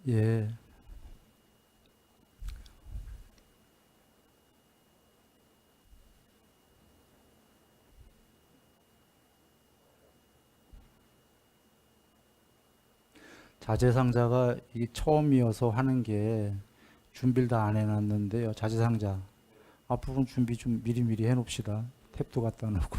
예. 자재상자가 이게 처음이어서 하는 게 준비를 다 안 해놨는데요. 자재상자. 앞부분 준비 좀 미리미리 해놓읍시다. 탭도 갖다 놓고.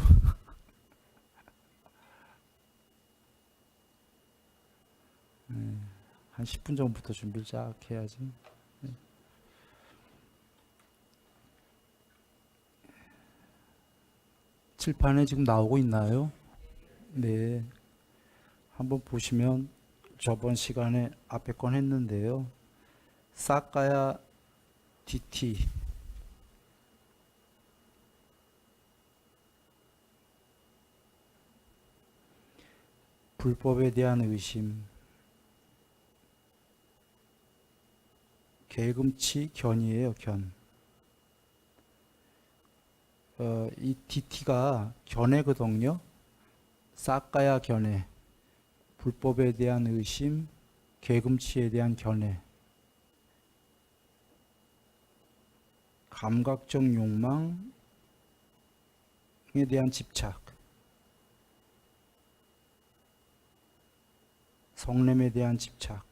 한 10분 전부터 준비를 쫙 해야지. 칠판에 지금 나오고 있나요? 네. 한번 보시면 저번 시간에 앞에 건 했는데요. 사카야 DT. 불법에 대한 의심. 개금치 견이에요, 견. 이 DT가 견해거든요. 사카야 견해. 불법에 대한 의심, 개금치에 대한 견해. 감각적 욕망에 대한 집착. 성냄에 대한 집착.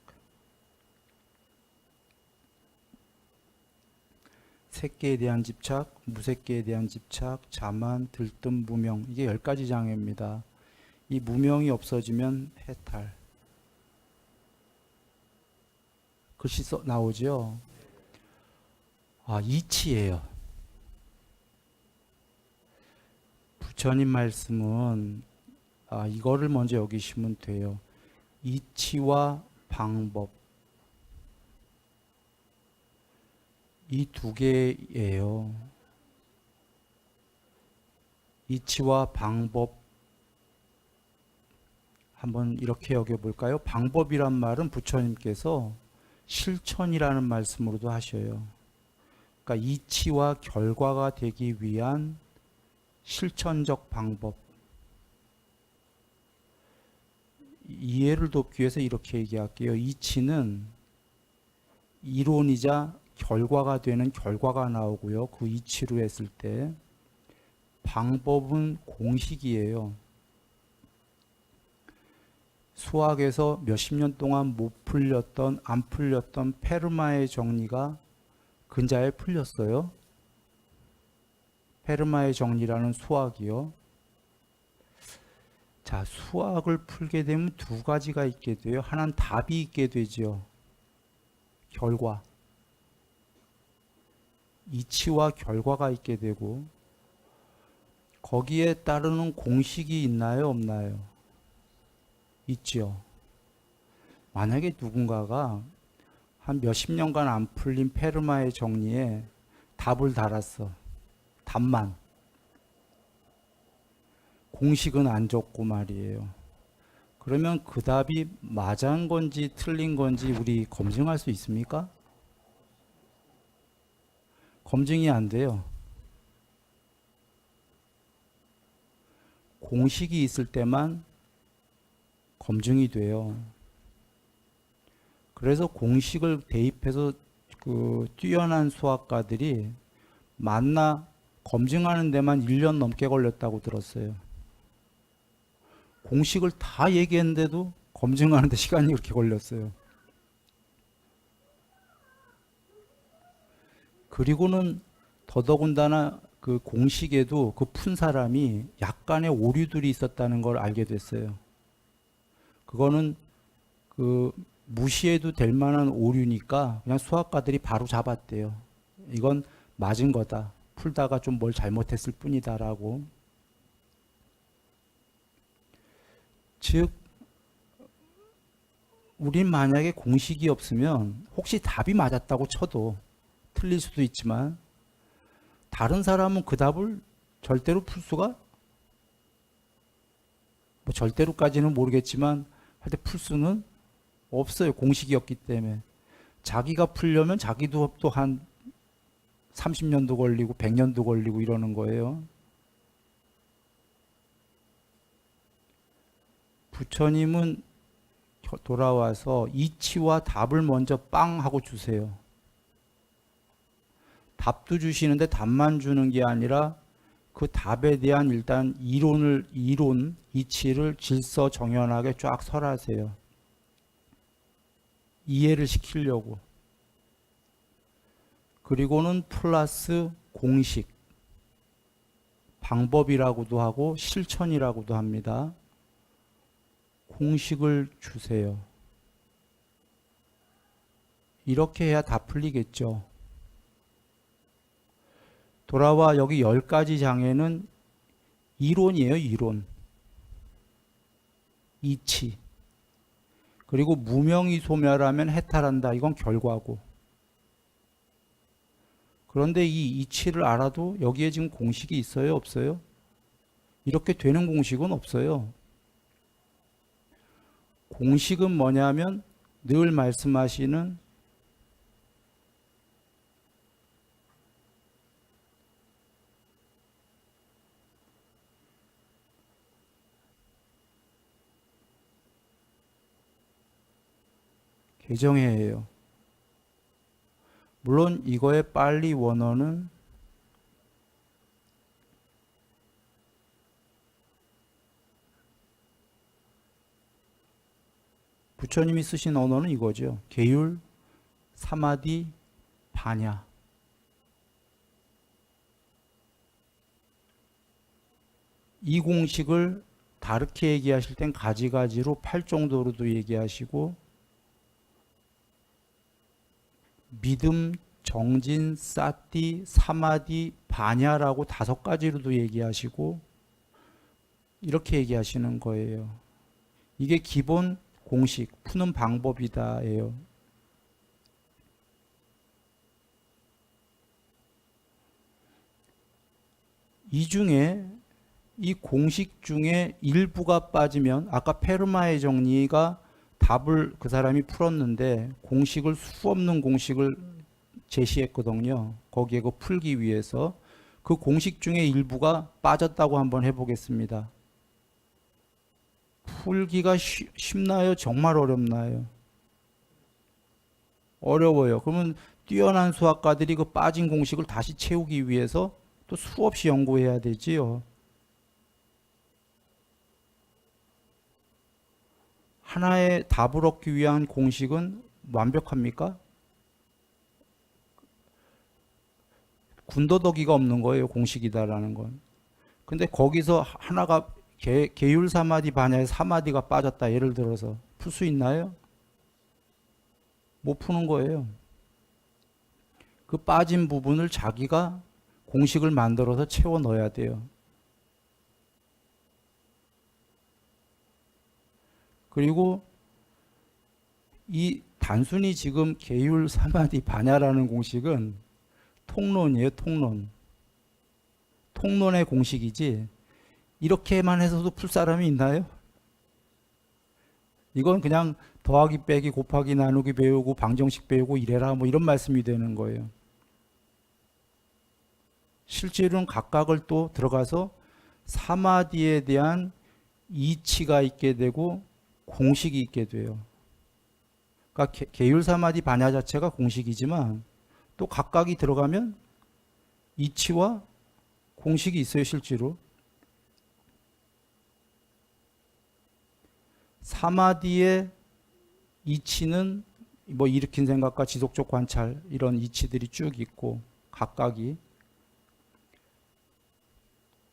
색계에 대한 집착, 무색계에 대한 집착, 자만, 들뜸, 무명. 이게 10가지 장애입니다. 이 무명이 없어지면 해탈. 글씨 나오죠? 이치예요. 부처님 말씀은 이거를 먼저 여기시면 돼요. 이치와 방법. 이 두 개예요. 이치와 방법. 한번 이렇게 여겨볼까요? 방법이란 말은 부처님께서 실천이라는 말씀으로도 하셔요. 그러니까 이치와 결과가 되기 위한 실천적 방법. 이해를 돕기 위해서 이렇게 얘기할게요. 이치는 이론이자 결과가 되는 결과가 나오고요. 그 이치로 했을 때 방법은 공식이에요. 수학에서 몇십 년 동안 못 풀렸던 안 풀렸던 페르마의 정리가 근자에 풀렸어요. 페르마의 정리라는 수학이요. 자, 수학을 풀게 되면 두 가지가 있게 돼요. 하나는 답이 있게 되죠. 결과. 이치와 결과가 있게 되고 거기에 따르는 공식이 있나요, 없나요? 있죠. 만약에 누군가가 한 몇십 년간 안 풀린 페르마의 정리에 답을 달았어. 답만. 공식은 안 줬고 말이에요. 그러면 그 답이 맞은 건지 틀린 건지 우리 검증할 수 있습니까? 검증이 안 돼요. 공식이 있을 때만 검증이 돼요. 그래서 공식을 대입해서 뛰어난 수학가들이 만나 검증하는 데만 1년 넘게 걸렸다고 들었어요. 공식을 다 얘기했는데도 검증하는 데 시간이 그렇게 걸렸어요. 그리고는 더더군다나 그 공식에도 그 푼 사람이 약간의 오류들이 있었다는 걸 알게 됐어요. 그거는 그 무시해도 될 만한 오류니까 그냥 수학가들이 바로 잡았대요. 이건 맞은 거다. 풀다가 좀 뭘 잘못했을 뿐이다라고. 즉, 우린 만약에 공식이 없으면 혹시 답이 맞았다고 쳐도 틀릴 수도 있지만 다른 사람은 그 답을 절대로 풀 수가 뭐 절대로까지는 모르겠지만 하여튼 풀 수는 없어요. 공식이 없기 때문에. 자기가 풀려면 자기도 또 한 30년도 걸리고 100년도 걸리고 이러는 거예요. 부처님은 돌아와서 이치와 답을 먼저 빵 하고 주세요. 답도 주시는데 답만 주는 게 아니라 그 답에 대한 일단 이론, 이치를 질서 정연하게 쫙 설하세요. 이해를 시키려고. 그리고는 플러스 공식, 방법이라고도 하고 실천이라고도 합니다. 공식을 주세요. 이렇게 해야 다 풀리겠죠. 돌아와 여기 10가지 장애는 이론이에요. 이론. 이치. 그리고 무명이 소멸하면 해탈한다. 이건 결과고. 그런데 이 이치를 알아도 여기에 지금 공식이 있어요? 없어요? 이렇게 되는 공식은 없어요. 공식은 뭐냐면 늘 말씀하시는 개정해예요. 물론 이거의 빨리 원어는 부처님이 쓰신 언어는 이거죠. 계율, 사마디, 반야. 이 공식을 다르게 얘기하실 땐 가지가지로 8정도로도 얘기하시고 믿음, 정진, 사띠, 사마디, 반야라고 5가지로도 얘기하시고 이렇게 얘기하시는 거예요. 이게 기본 공식, 푸는 방법이다예요. 이 중에 이 공식 중에 일부가 빠지면 아까 페르마의 정리가 답을 그 사람이 풀었는데 공식을 수 없는 공식을 제시했거든요. 거기에 그 풀기 위해서 그 공식 중에 일부가 빠졌다고 한번 해보겠습니다. 풀기가 쉽나요? 정말 어렵나요? 어려워요. 그러면 뛰어난 수학가들이 그 빠진 공식을 다시 채우기 위해서 또 수없이 연구해야 되지요. 하나의 답을 얻기 위한 공식은 완벽합니까? 군더더기가 없는 거예요. 공식이다라는 건. 근데 거기서 하나가 계율 사마디 반야의 사마디가 빠졌다. 예를 들어서 풀 수 있나요? 못 푸는 거예요. 그 빠진 부분을 자기가 공식을 만들어서 채워 넣어야 돼요. 그리고 이 단순히 지금 계율 사마디 반야라는 공식은 통론이에요. 통론. 통론의 공식이지 이렇게만 해서도 풀 사람이 있나요? 이건 그냥 더하기 빼기 곱하기 나누기 배우고 방정식 배우고 이래라 뭐 이런 말씀이 되는 거예요. 실제로는 각각을 또 들어가서 사마디에 대한 이치가 있게 되고 공식이 있게 돼요. 그러니까 계율 사마디 반야 자체가 공식이지만 또 각각이 들어가면 이치와 공식이 있어요. 실제로. 사마디의 이치는 뭐 일으킨 생각과 지속적 관찰 이런 이치들이 쭉 있고 각각이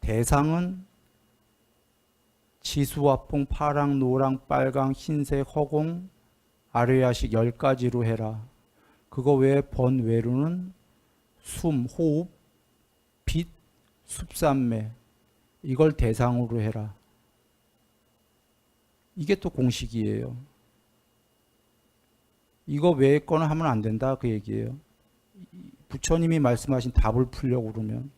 대상은 지수화풍, 파랑, 노랑, 빨강, 흰색, 허공, 아뢰야식 10가지로 해라. 그거 외에 번외로는 숨, 호흡, 빛, 숲산매 이걸 대상으로 해라. 이게 또 공식이에요. 이거 외의 거는 하면 안 된다 그 얘기예요. 부처님이 말씀하신 답을 풀려고 그러면.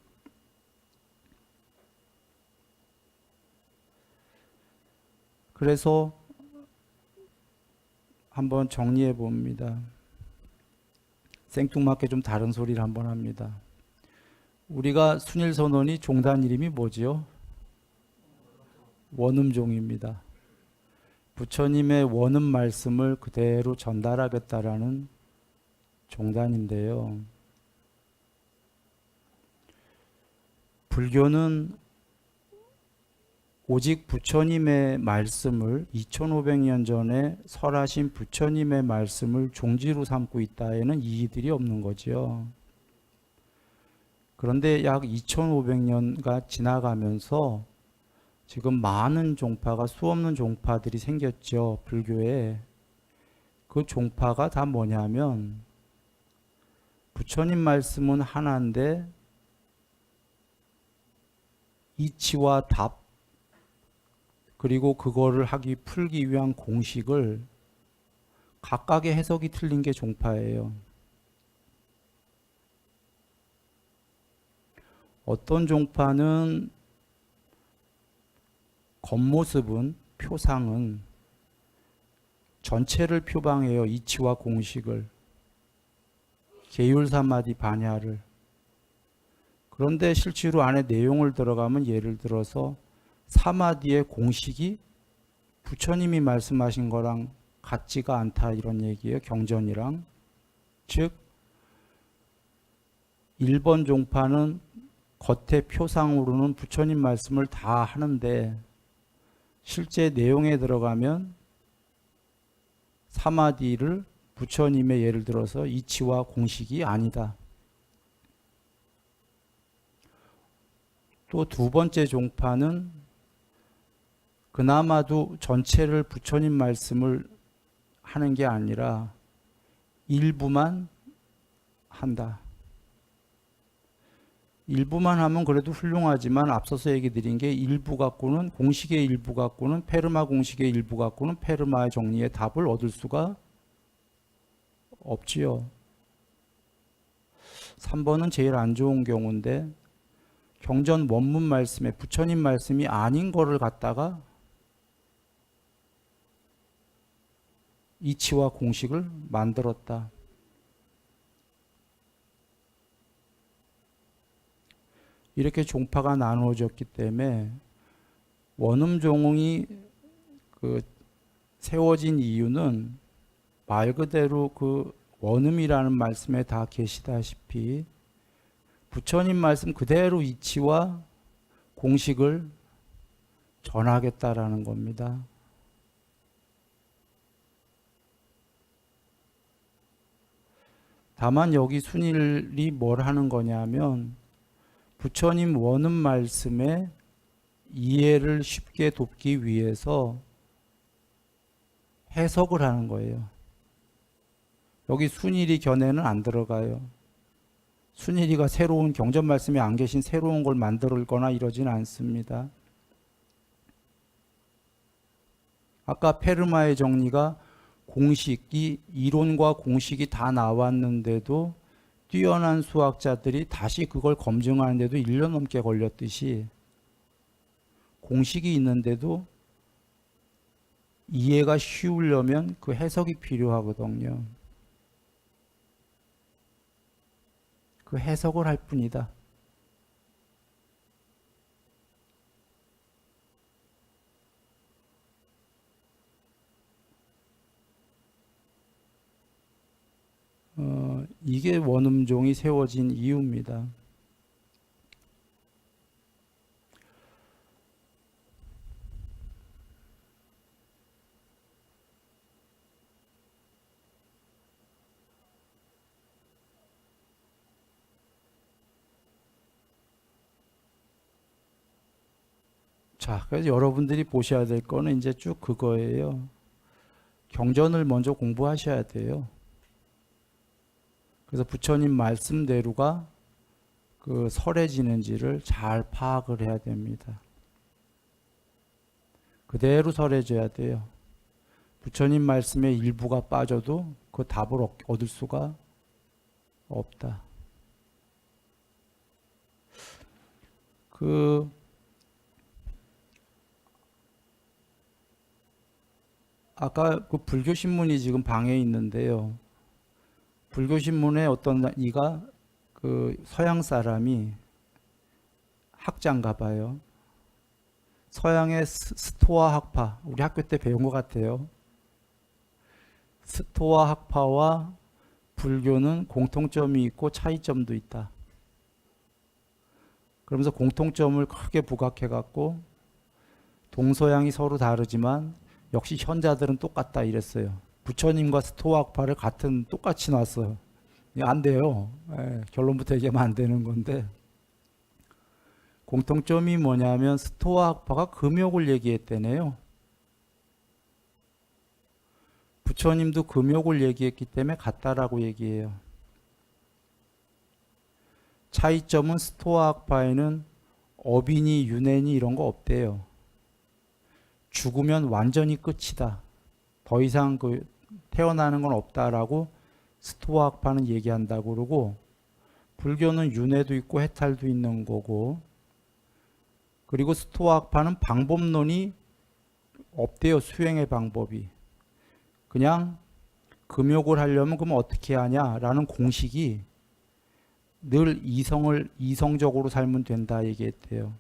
그래서 한번 정리해 봅니다. 생뚱맞게 좀 다른 소리를 한번 합니다. 우리가 순일선원이 종단 이름이 뭐지요? 원음종입니다. 부처님의 원음 말씀을 그대로 전달하겠다라는 종단인데요. 불교는 오직 부처님의 말씀을 2500년 전에 설하신 부처님의 말씀을 종지로 삼고 있다에는 이의들이 없는 거죠. 그런데 약 2500년가 지나가면서 지금 많은 종파가 수없는 종파들이 생겼죠. 불교에. 그 종파가 다 뭐냐면 부처님 말씀은 하나인데 이치와 답 그리고 그거를 풀기 위한 공식을 각각의 해석이 틀린 게 종파예요. 어떤 종파는 겉모습은 표상은 전체를 표방해요. 이치와 공식을. 계율사마디 반야를. 그런데 실제로 안에 내용을 들어가면 예를 들어서 사마디의 공식이 부처님이 말씀하신 거랑 같지가 않다 이런 얘기예요. 경전이랑. 즉 1번 종파는 겉의 표상으로는 부처님 말씀을 다 하는데 실제 내용에 들어가면 사마디를 부처님의 예를 들어서 이치와 공식이 아니다. 또 두 번째 종파는 그나마도 전체를 부처님 말씀을 하는 게 아니라 일부만 한다. 일부만 하면 그래도 훌륭하지만 앞서서 얘기 드린 게 일부 갖고는 공식의 일부 갖고는 페르마 공식의 일부 갖고는 페르마의 정리의 답을 얻을 수가 없지요. 3번은 제일 안 좋은 경우인데 경전 원문 말씀에 부처님 말씀이 아닌 거를 갖다가 이치와 공식을 만들었다. 이렇게 종파가 나누어졌기 때문에 원음종이 세워진 이유는 말 그대로 그 원음이라는 말씀에 다 계시다시피 부처님 말씀 그대로 이치와 공식을 전하겠다라는 겁니다. 다만 여기 순일이 뭘 하는 거냐면 부처님 원음 말씀의 이해를 쉽게 돕기 위해서 해석을 하는 거예요. 여기 순일이 견해는 안 들어가요. 순일이가 새로운 경전 말씀에 안 계신 새로운 걸 만들거나 이러진 않습니다. 아까 페르마의 정리가 공식이 이론과 공식이 다 나왔는데도 뛰어난 수학자들이 다시 그걸 검증하는데도 1년 넘게 걸렸듯이 공식이 있는데도 이해가 쉬우려면 그 해석이 필요하거든요. 그 해석을 할 뿐이다. 이게 원음종이 세워진 이유입니다. 자, 그래서 여러분들이 보셔야 될 거는 이제 쭉 그거예요. 경전을 먼저 공부하셔야 돼요. 그래서 부처님 말씀대로가 그 설해지는지를 잘 파악을 해야 됩니다. 그대로 설해져야 돼요. 부처님 말씀의 일부가 빠져도 그 답을 얻을 수가 없다. 아까 그 불교신문이 지금 방에 있는데요. 불교신문에 어떤 이가 그 서양 사람이 학자인가 봐요. 서양의 스토아 학파, 우리 학교 때 배운 것 같아요. 스토아 학파와 불교는 공통점이 있고 차이점도 있다. 그러면서 공통점을 크게 부각해 갖고 동서양이 서로 다르지만 역시 현자들은 똑같다 이랬어요. 부처님과 스토아 학파를 같은 똑같이 놨어요. 안 돼요. 결론부터 얘기하면 안 되는 건데, 공통점이 뭐냐면 스토아 학파가 금욕을 얘기했대네요. 부처님도 금욕을 얘기했기 때문에 같다라고 얘기해요. 차이점은 스토아 학파에는 어빈이 유네니 이런 거 없대요. 죽으면 완전히 끝이다. 더 이상 태어나는 건 없다라고 스토아 학파는 얘기한다고 그러고, 불교는 윤회도 있고 해탈도 있는 거고, 그리고 스토아 학파는 방법론이 없대요. 수행의 방법이. 그냥 금욕을 하려면 그럼 어떻게 하냐라는 공식이 늘 이성적으로 살면 된다 얘기했대요.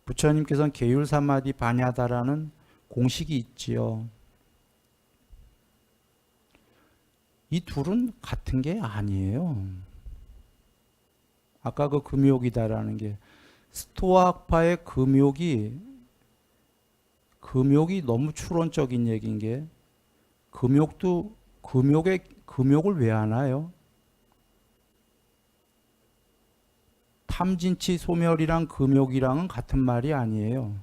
부처님께서는 계율사마디 반야다라는 공식이 있지요. 이 둘은 같은 게 아니에요. 아까 그 금욕이다라는 게 스토아 학파의 금욕이 너무 추론적인 얘기인 게, 금욕을 왜 하나요? 탐진치 소멸이랑 금욕이랑은 같은 말이 아니에요.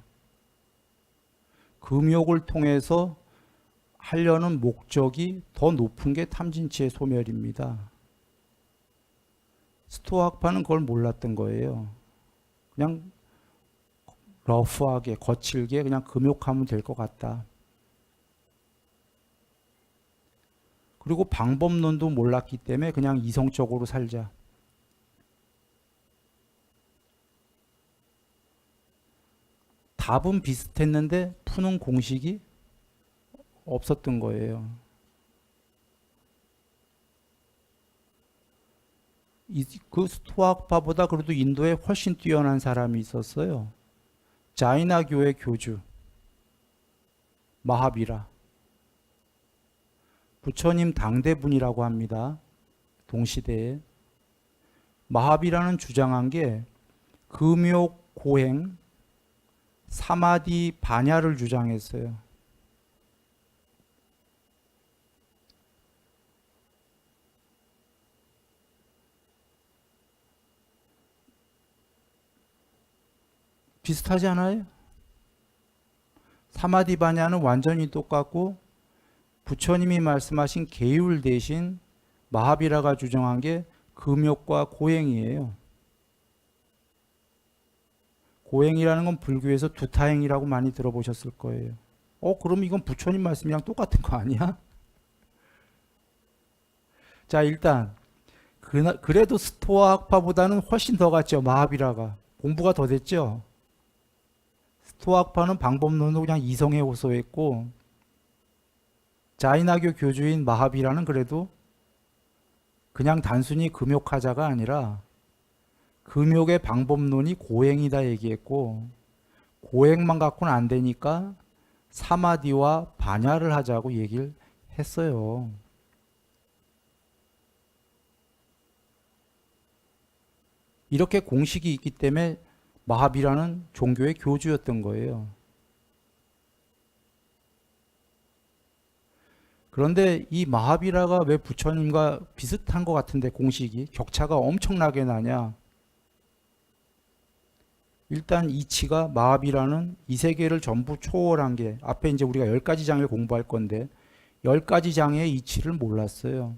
금욕을 통해서 하려는 목적이 더 높은 게 탐진치의 소멸입니다. 스토아 학파는 그걸 몰랐던 거예요. 그냥 러프하게 거칠게 그냥 금욕하면 될 것 같다. 그리고 방법론도 몰랐기 때문에 그냥 이성적으로 살자. 답은 비슷했는데 푸는 공식이 없었던 거예요. 그 스토아 학파보다 그래도 인도에 훨씬 뛰어난 사람이 있었어요. 자이나교의 교주 마하비라. 부처님 당대분이라고 합니다. 동시대에. 마하비라는 주장한 게 금욕, 고행, 사마디, 반야를 주장했어요. 비슷하지 않아요? 사마디 반야는 완전히 똑같고, 부처님이 말씀하신 계율 대신 마하비라가 주장한 게 금욕과 고행이에요. 고행이라는 건 불교에서 두타행이라고 많이 들어보셨을 거예요. 그럼 이건 부처님 말씀이랑 똑같은 거 아니야? 자, 일단 그래도 스토아 학파보다는 훨씬 더 같죠. 마하비라가 공부가 더 됐죠. 스토아 학파는 방법론으로 그냥 이성에 호소했고, 자이나교 교주인 마하비라는 그래도 그냥 단순히 금욕하자가 아니라 금욕의 방법론이 고행이다 얘기했고, 고행만 갖고는 안 되니까 사마디와 반야를 하자고 얘기를 했어요. 이렇게 공식이 있기 때문에 마하비라는 종교의 교주였던 거예요. 그런데 이 마하비라가 왜 부처님과 비슷한 것 같은데 공식이 격차가 엄청나게 나냐? 일단 이치가, 마하비라는 이 세계를 전부 초월한 게, 앞에 이제 우리가 10가지 장을 공부할 건데 10가지 장의 이치를 몰랐어요.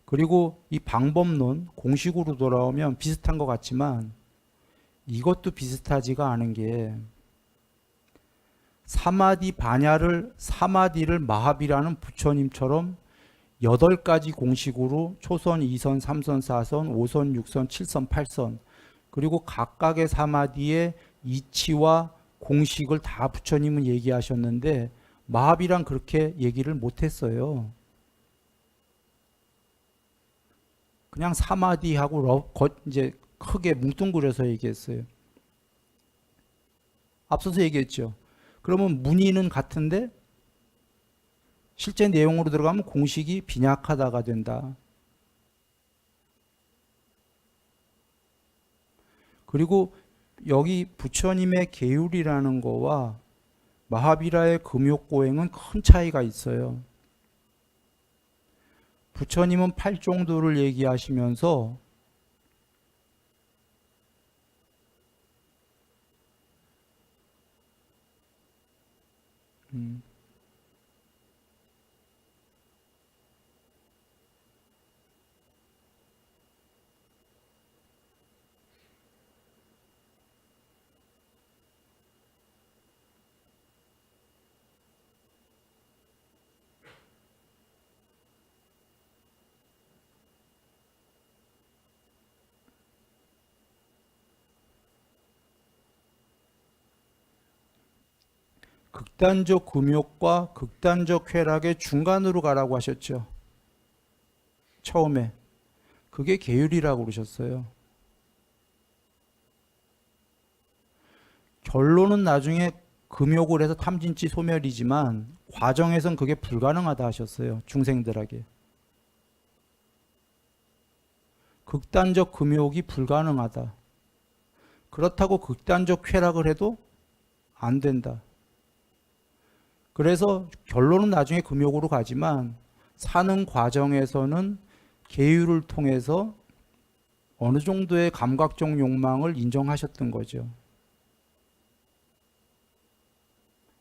그리고 이 방법론 공식으로 돌아오면 비슷한 것 같지만 이것도 비슷하지가 않은 게, 사마디를 마하비라는 부처님처럼 8가지 공식으로 초선, 2선, 3선, 4선, 5선, 6선, 7선, 8선, 그리고 각각의 사마디의 이치와 공식을 다 부처님은 얘기하셨는데 마하비랑 그렇게 얘기를 못했어요. 그냥 사마디하고 이제 크게 뭉뚱그려서 얘기했어요. 앞서서 얘기했죠. 그러면 문의는 같은데 실제 내용으로 들어가면 공식이 빈약하다가 된다. 그리고 여기 부처님의 계율이라는 거와 마하비라의 금욕고행은 큰 차이가 있어요. 부처님은 8종도를 얘기하시면서 극단적 금욕과 극단적 쾌락의 중간으로 가라고 하셨죠. 처음에. 그게 계율이라고 그러셨어요. 결론은 나중에 금욕을 해서 탐진치 소멸이지만 과정에선 그게 불가능하다 하셨어요. 중생들에게. 극단적 금욕이 불가능하다. 그렇다고 극단적 쾌락을 해도 안 된다. 그래서 결론은 나중에 금욕으로 가지만 사는 과정에서는 계율을 통해서 어느 정도의 감각적 욕망을 인정하셨던 거죠.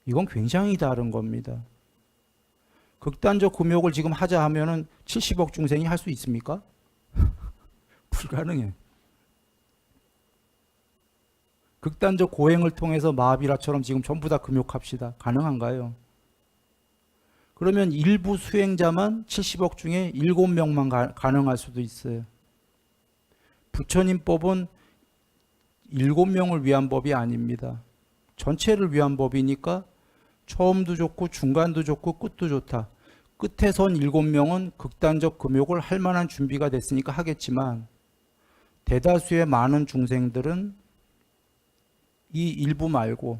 이건 굉장히 다른 겁니다. 극단적 금욕을 지금 하자 하면은 70억 중생이 할 수 있습니까? 불가능해. 극단적 고행을 통해서 마하비라처럼 지금 전부 다 금욕합시다. 가능한가요? 그러면 일부 수행자만 70억 중에 7명만 가능할 수도 있어요. 부처님 법은 7명을 위한 법이 아닙니다. 전체를 위한 법이니까 처음도 좋고 중간도 좋고 끝도 좋다. 끝에 선 7명은 극단적 금욕을 할 만한 준비가 됐으니까 하겠지만 대다수의 많은 중생들은 이 일부 말고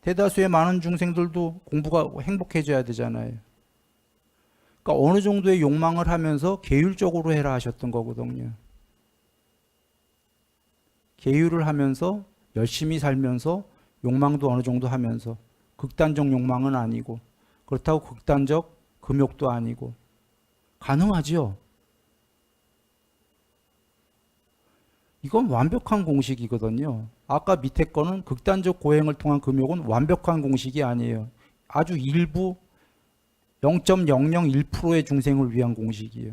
대다수의 많은 중생들도 공부가 행복해져야 되잖아요. 그러니까 어느 정도의 욕망을 하면서 계율적으로 해라 하셨던 거거든요. 계율을 하면서 열심히 살면서 욕망도 어느 정도 하면서 극단적 욕망은 아니고 그렇다고 극단적 금욕도 아니고 가능하지요. 이건 완벽한 공식이거든요. 아까 밑에 거는 극단적 고행을 통한 금욕은 완벽한 공식이 아니에요. 아주 일부 0.001%의 중생을 위한 공식이에요.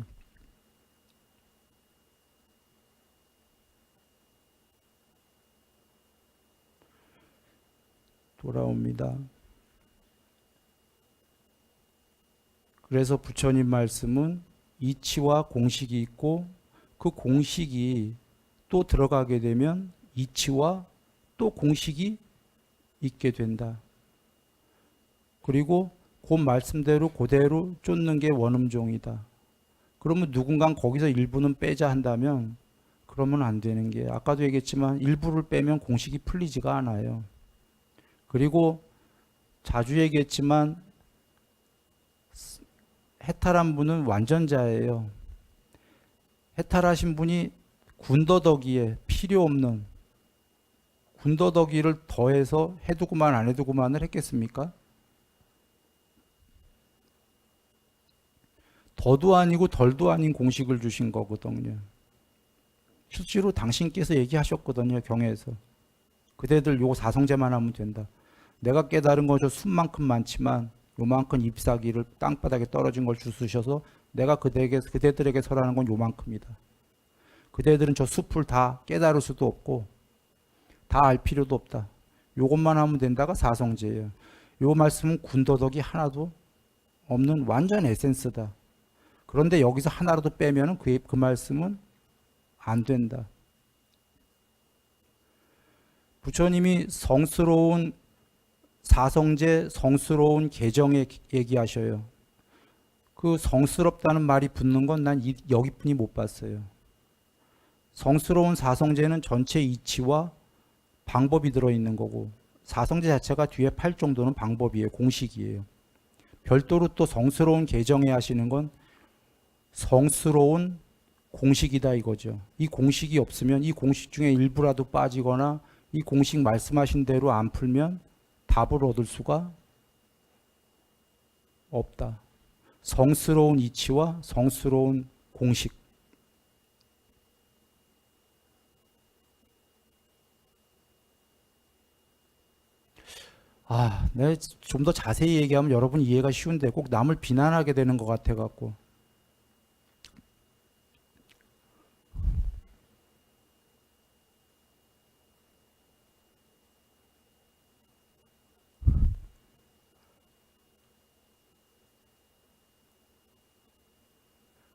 돌아옵니다. 그래서 부처님 말씀은 이치와 공식이 있고 그 공식이 또 들어가게 되면 이치와 또 공식이 있게 된다. 그리고 그 말씀대로 그대로 쫓는 게 원음종이다. 그러면 누군가 거기서 일부는 빼자 한다면 그러면 안 되는 게 아까도 얘기했지만 일부를 빼면 공식이 풀리지가 않아요. 그리고 자주 얘기했지만 해탈한 분은 완전자예요. 해탈하신 분이 군더더기에 필요 없는 군더더기를 더해서 해두고만 안 해두고만을 했겠습니까? 더도 아니고 덜도 아닌 공식을 주신 거거든요. 실제로 당신께서 얘기하셨거든요. 경에서. 그대들 요거 사성제만 하면 된다. 내가 깨달은 거 저 숲만큼 많지만 요만큼 잎사귀를 땅바닥에 떨어진 걸 주스셔서 내가 그대들에게 설하는 건 요만큼이다. 그대들은 저 숲을 다 깨달을 수도 없고 다 알 필요도 없다. 요것만 하면 된다가 사성제예요. 요 말씀은 군더더기 하나도 없는 완전 에센스다. 그런데 여기서 하나라도 빼면 그 말씀은 안 된다. 부처님이 성스러운 사성제, 성스러운 계정에 얘기하셔요. 그 성스럽다는 말이 붙는 건 난 여기뿐이 못 봤어요. 성스러운 사성제는 전체 이치와 방법이 들어있는 거고, 사성제 자체가 뒤에 팔 정도는 방법이에요. 공식이에요. 별도로 또 성스러운 개정해 하시는 건 성스러운 공식이다 이거죠. 이 공식이 없으면 이 공식 중에 일부라도 빠지거나 이 공식 말씀하신 대로 안 풀면 답을 얻을 수가 없다. 성스러운 이치와 성스러운 공식. 내가 좀 더 자세히 얘기하면 여러분 이해가 쉬운데 꼭 남을 비난하게 되는 것 같아갖고.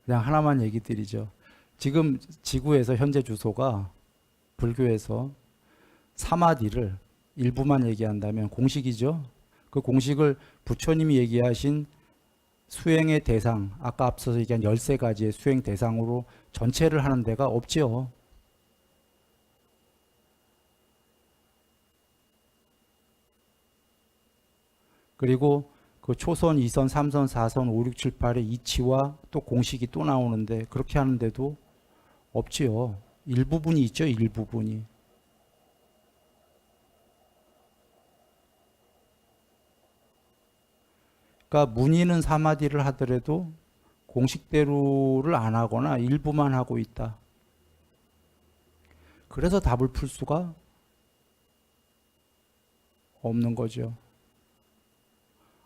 그냥 하나만 얘기 드리죠. 지금 지구에서 현재 주소가 불교에서 사마디를 일부만 얘기한다면 공식이죠. 그 공식을 부처님이 얘기하신 수행의 대상, 아까 앞서서 얘기한 13가지의 수행 대상으로 전체를 하는 데가 없지요. 그리고 그 초선, 2선, 3선, 4선, 5, 6, 7, 8의 이치와 또 공식이 또 나오는데 그렇게 하는데도 없지요. 일부분이 있죠. 일부분이. 그러니까 문의는 사마디를 하더라도 공식대로를 안 하거나 일부만 하고 있다. 그래서 답을 풀 수가 없는 거죠.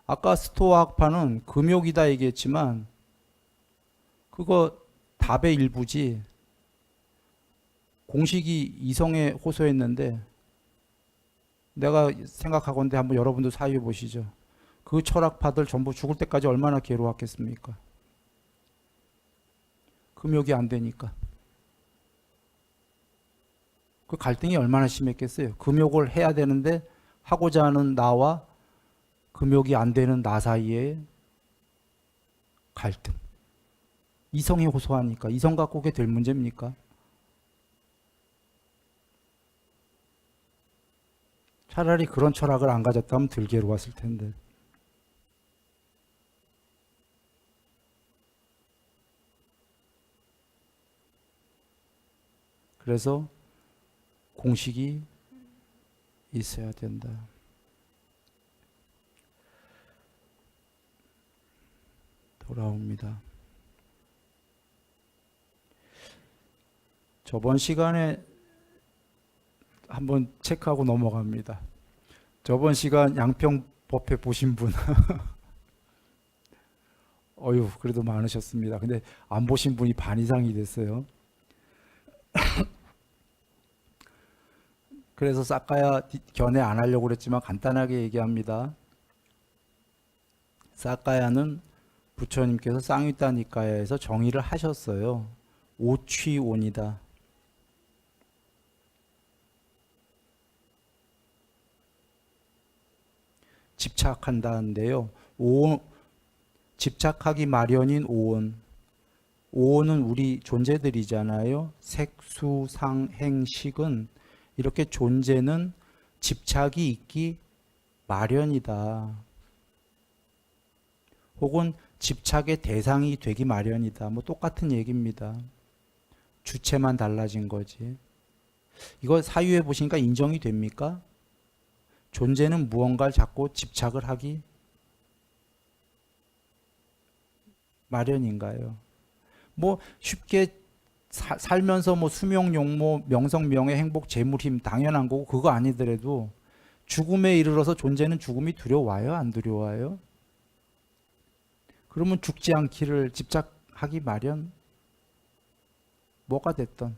아까 스토아 학파는 금욕이다 얘기했지만 그거 답의 일부지. 공식이 이성에 호소했는데 내가 생각하건대 한번 여러분도 사유해 보시죠. 그 철학파들 전부 죽을 때까지 얼마나 괴로웠겠습니까? 금욕이 안 되니까. 그 갈등이 얼마나 심했겠어요. 금욕을 해야 되는데 하고자 하는 나와 금욕이 안 되는 나 사이의 갈등. 이성이 호소하니까. 이성 갖고 그게 될 문제입니까? 차라리 그런 철학을 안 가졌다면 덜 괴로웠을 텐데. 그래서 공식이 있어야 된다. 돌아옵니다. 저번 시간에 한번 체크하고 넘어갑니다. 저번 시간 양평법회 보신 분 어휴 그래도 많으셨습니다. 근데 안 보신 분이 반 이상이 됐어요. 그래서 사카야 견해 안 하려고 그랬지만 간단하게 얘기합니다. 사카야는 부처님께서 쌍위따 니까야에서 정의를 하셨어요. 오취온이다. 집착한다는데요. 집착하기 마련인 오온. 오온은 우리 존재들이잖아요. 색수, 상, 행, 식은 이렇게 존재는 집착이 있기 마련이다. 혹은 집착의 대상이 되기 마련이다. 뭐 똑같은 얘기입니다. 주체만 달라진 거지. 이거 사유해 보시니까 인정이 됩니까? 존재는 무언가를 자꾸 집착을 하기 마련인가요? 뭐 쉽게 살면서 뭐 수명, 용모, 명성, 명예, 행복, 재물, 힘 당연한 거고 그거 아니더라도 죽음에 이르러서 존재는 죽음이 두려워요? 안 두려워요? 그러면 죽지 않기를 집착하기 마련. 뭐가 됐던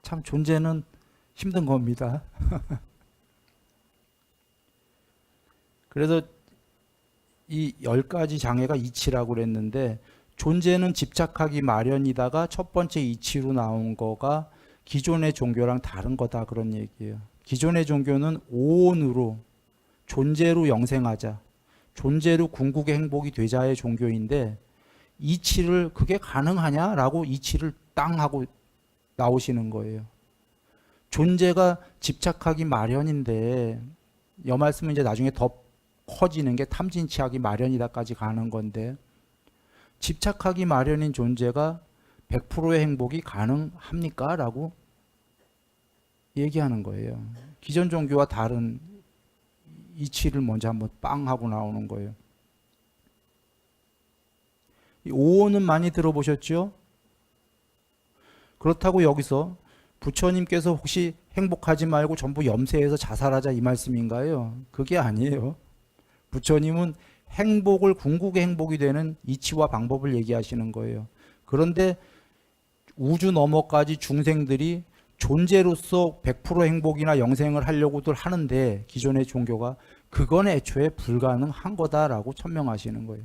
참 존재는 힘든 겁니다. 그래서 이 10가지 장애가 이치라고 그랬는데 존재는 집착하기 마련이다가 첫 번째 이치로 나온 거가 기존의 종교랑 다른 거다 그런 얘기예요. 기존의 종교는 오온으로 존재로 영생하자, 존재로 궁극의 행복이 되자의 종교인데 이치를 그게 가능하냐라고 이치를 땅 하고 나오시는 거예요. 존재가 집착하기 마련인데 이 말씀은 이제 나중에 더 커지는 게 탐진치하기 마련이다까지 가는 건데 집착하기 마련인 존재가 100%의 행복이 가능합니까? 라고 얘기하는 거예요. 기존 종교와 다른 이치를 먼저 한번 빵 하고 나오는 거예요. 이 오온은 많이 들어보셨죠? 그렇다고 여기서 부처님께서 혹시 행복하지 말고 전부 염세해서 자살하자 이 말씀인가요? 그게 아니에요. 부처님은 행복을 궁극의 행복이 되는 이치와 방법을 얘기하시는 거예요. 그런데 우주 너머까지 중생들이 존재로서 100% 행복이나 영생을 하려고들 하는데 기존의 종교가 그건 애초에 불가능한 거다라고 천명하시는 거예요.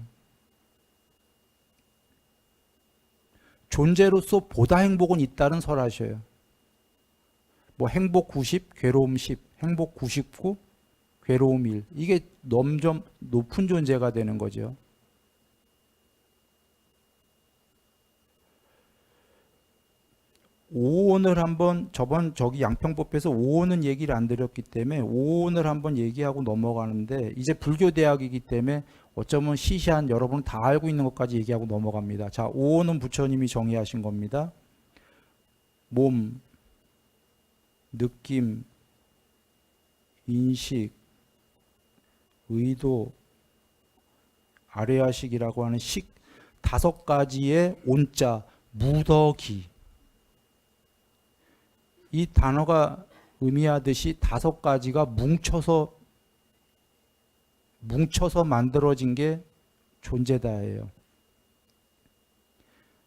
존재로서 보다 행복은 있다는 설하셔요. 뭐 행복 90, 괴로움 10, 행복 99, 괴로움 1. 이게 점점 높은 존재가 되는 거죠. 오온을 한번 저기 양평법에서 오온은 얘기를 안 드렸기 때문에 오온을 한번 얘기하고 넘어가는데 이제 불교 대학이기 때문에 어쩌면 시시한 여러분은 다 알고 있는 것까지 얘기하고 넘어갑니다. 자, 오온은 부처님이 정의하신 겁니다. 몸, 느낌, 인식, 의도, 아래야식이라고 하는 식 5가지의 온자, 무더기. 이 단어가 의미하듯이 5가지가 뭉쳐서 만들어진 게 존재다예요.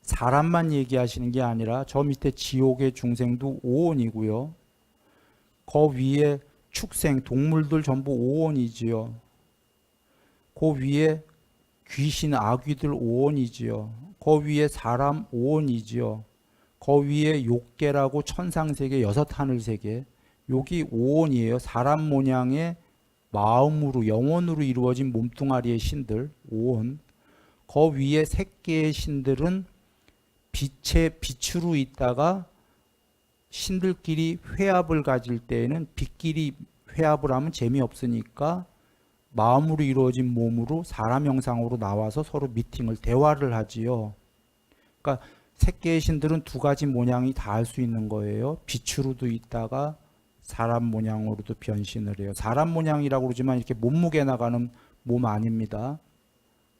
사람만 얘기하시는 게 아니라 저 밑에 지옥의 중생도 오온이고요. 그 위에 축생, 동물들 전부 오온이지요. 그 위에 귀신, 아귀들 오온이지요. 그 위에 사람 오온이지요. 그 위에 욕계라고 천상세계, 6하늘세계, 여기 오온이에요. 사람 모양의 마음으로, 영혼으로 이루어진 몸뚱아리의 신들, 오온. 그 위에 색계의 신들은 빛으로 있다가 신들끼리 회합을 가질 때에는 빛끼리 회합을 하면 재미없으니까 마음으로 이루어진 몸으로 사람 형상으로 나와서 서로 미팅을, 대화를 하지요. 그러니까 색계의 신들은 2가지 모양이 다 할 수 있는 거예요. 빛으로도 있다가 사람 모양으로도 변신을 해요. 사람 모양이라고 그러지만 이렇게 몸무게 나가는 몸 아닙니다.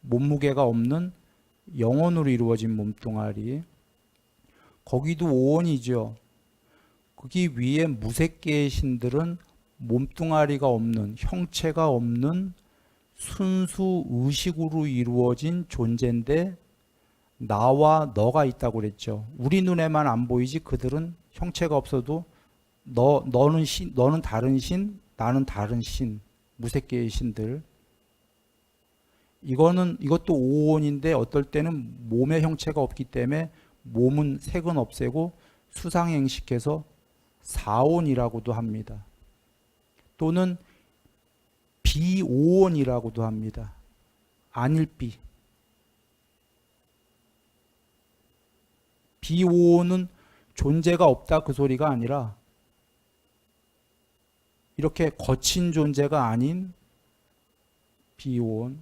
몸무게가 없는 영혼으로 이루어진 몸뚱아리. 거기도 오온이죠. 거기 위에 무색계의 신들은 몸뚱아리가 없는, 형체가 없는 순수 의식으로 이루어진 존재인데 나와 너가 있다고 그랬죠. 우리 눈에만 안 보이지 그들은 형체가 없어도 너는 다른 신, 나는 다른 신, 무색계의 신들. 이것도 오온인데 어떨 때는 몸의 형체가 없기 때문에 몸은 색은 없애고 수상행식해서 사온이라고도 합니다. 또는 비오온이라고도 합니다. 안일비. 비오온은 존재가 없다 그 소리가 아니라 이렇게 거친 존재가 아닌 비오온.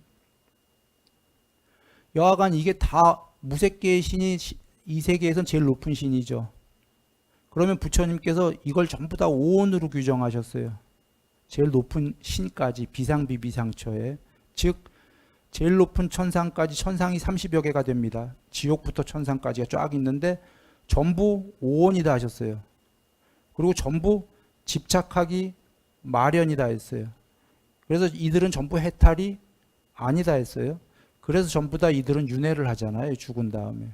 여하간 이게 다 무색계의 신이 이 세계에선 제일 높은 신이죠. 그러면 부처님께서 이걸 전부 다 오온으로 규정하셨어요. 제일 높은 신까지 비상비비상처에, 즉 제일 높은 천상까지, 천상이 30여 개가 됩니다. 지옥부터 천상까지가 쫙 있는데 전부 오온이다 하셨어요. 그리고 전부 집착하기 마련이다 했어요. 그래서 이들은 전부 해탈이 아니다 했어요. 그래서 전부 다 이들은 윤회를 하잖아요. 죽은 다음에.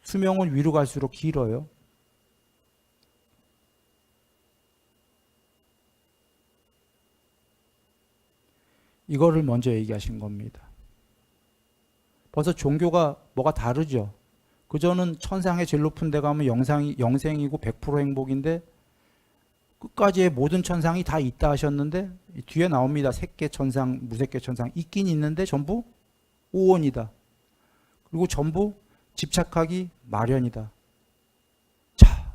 수명은 위로 갈수록 길어요. 이거를 먼저 얘기하신 겁니다. 벌써 종교가 뭐가 다르죠. 그저는 천상의 제일 높은 데 가면 영생이고 100% 행복인데 끝까지의 모든 천상이 다 있다 하셨는데 뒤에 나옵니다. 색계 천상, 무색계 천상 있긴 있는데 전부 오온이다. 그리고 전부 집착하기 마련이다.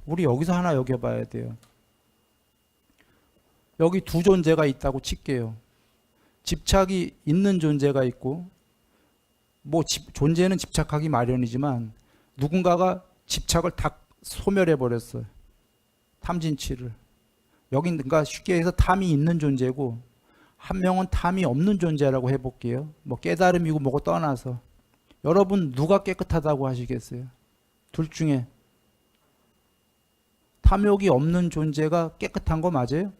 우리 여기서 하나 여겨봐야 돼요. 여기 두 존재가 있다고 칠게요. 집착이 있는 존재가 있고, 존재는 집착하기 마련이지만 누군가가 집착을 다 소멸해 버렸어요. 탐진치를. 여기 그러니까 쉽게 해서 탐이 있는 존재고, 한 명은 탐이 없는 존재라고 해볼게요. 깨달음이고 뭐고 떠나서. 여러분 누가 깨끗하다고 하시겠어요? 둘 중에 탐욕이 없는 존재가 깨끗한 거 맞아요?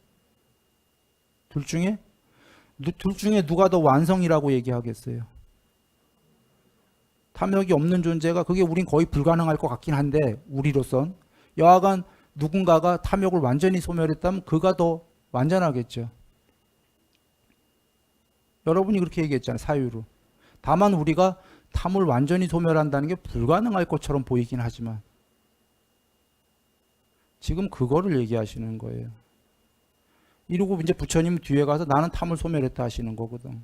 둘 중에 누가 더 완성이라고 얘기하겠어요? 탐욕이 없는 존재가, 그게 우린 거의 불가능할 것 같긴 한데, 우리로선 여하간 누군가가 탐욕을 완전히 소멸했다면 그가 더 완전하겠죠. 여러분이 그렇게 얘기했잖아요, 사유로. 다만 우리가 탐을 완전히 소멸한다는 게 불가능할 것처럼 보이긴 하지만 지금 그거를 얘기하시는 거예요. 이러고 이제 부처님 뒤에 가서 나는 탐을 소멸했다 하시는 거거든.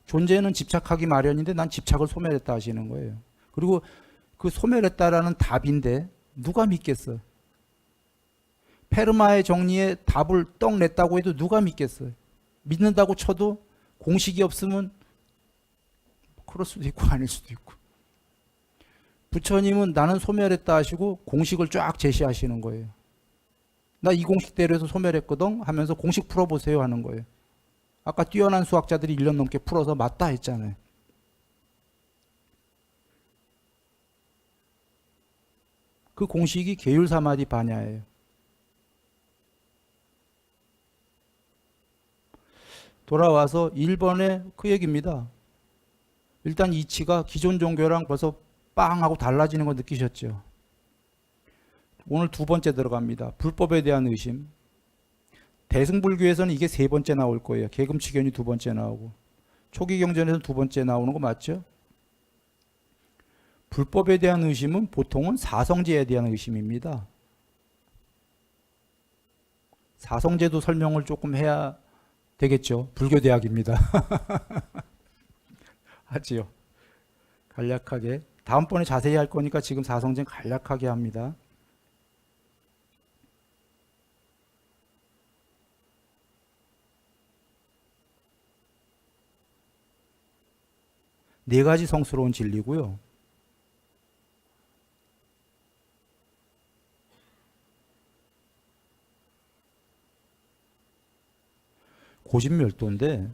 존재는 집착하기 마련인데 난 집착을 소멸했다 하시는 거예요. 그리고 그 소멸했다라는 답인데 누가 믿겠어요? 페르마의 정리에 답을 떡 냈다고 해도 누가 믿겠어요? 믿는다고 쳐도 공식이 없으면 그럴 수도 있고 아닐 수도 있고. 부처님은 나는 소멸했다 하시고 공식을 쫙 제시하시는 거예요. 나 이 공식대로 해서 소멸했거든 하면서 공식 풀어보세요 하는 거예요. 아까 뛰어난 수학자들이 1년 넘게 풀어서 맞다 했잖아요. 그 공식이 계율사마디 반야예요. 돌아와서 1번에 그 얘기입니다. 일단 이치가 기존 종교랑 벌써 빵 하고 달라지는 거 느끼셨죠? 오늘 두 번째 들어갑니다. 불법에 대한 의심. 대승불교에서는 이게 세 번째 나올 거예요. 계금치견이 두 번째 나오고. 초기경전에서는 두 번째 나오는 거 맞죠? 불법에 대한 의심은 보통은 사성제에 대한 의심입니다. 사성제도 설명을 조금 해야 되겠죠. 불교대학입니다. 하지요. 간략하게. 다음번에 자세히 할 거니까 지금 사성제는 간략하게 합니다. 네 가지 성스러운 진리고요. 고진멸도인데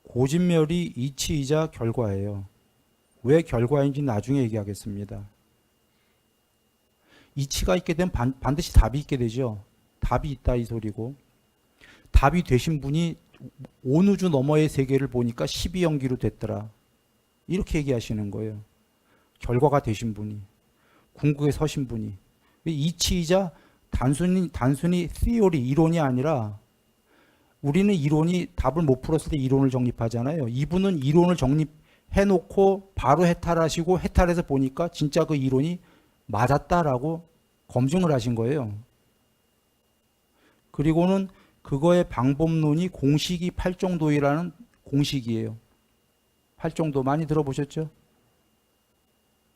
고진멸이 이치이자 결과예요. 왜 결과인지 나중에 얘기하겠습니다. 이치가 있게 되면 반드시 답이 있게 되죠. 답이 있다 이 소리고, 답이 되신 분이 온 우주 너머의 세계를 보니까 12연기로 됐더라. 이렇게 얘기하시는 거예요. 결과가 되신 분이, 궁극에 서신 분이. 이치이자 단순히 theory, 이론이 아니라, 우리는 이론이 답을 못 풀었을 때 이론을 정립하잖아요. 이분은 이론을 정립해놓고 바로 해탈하시고 해탈해서 보니까 진짜 그 이론이 맞았다라고 검증을 하신 거예요. 그리고는 그거의 방법론이 공식이 팔정도이라는 공식이에요. 팔정도 많이 들어보셨죠?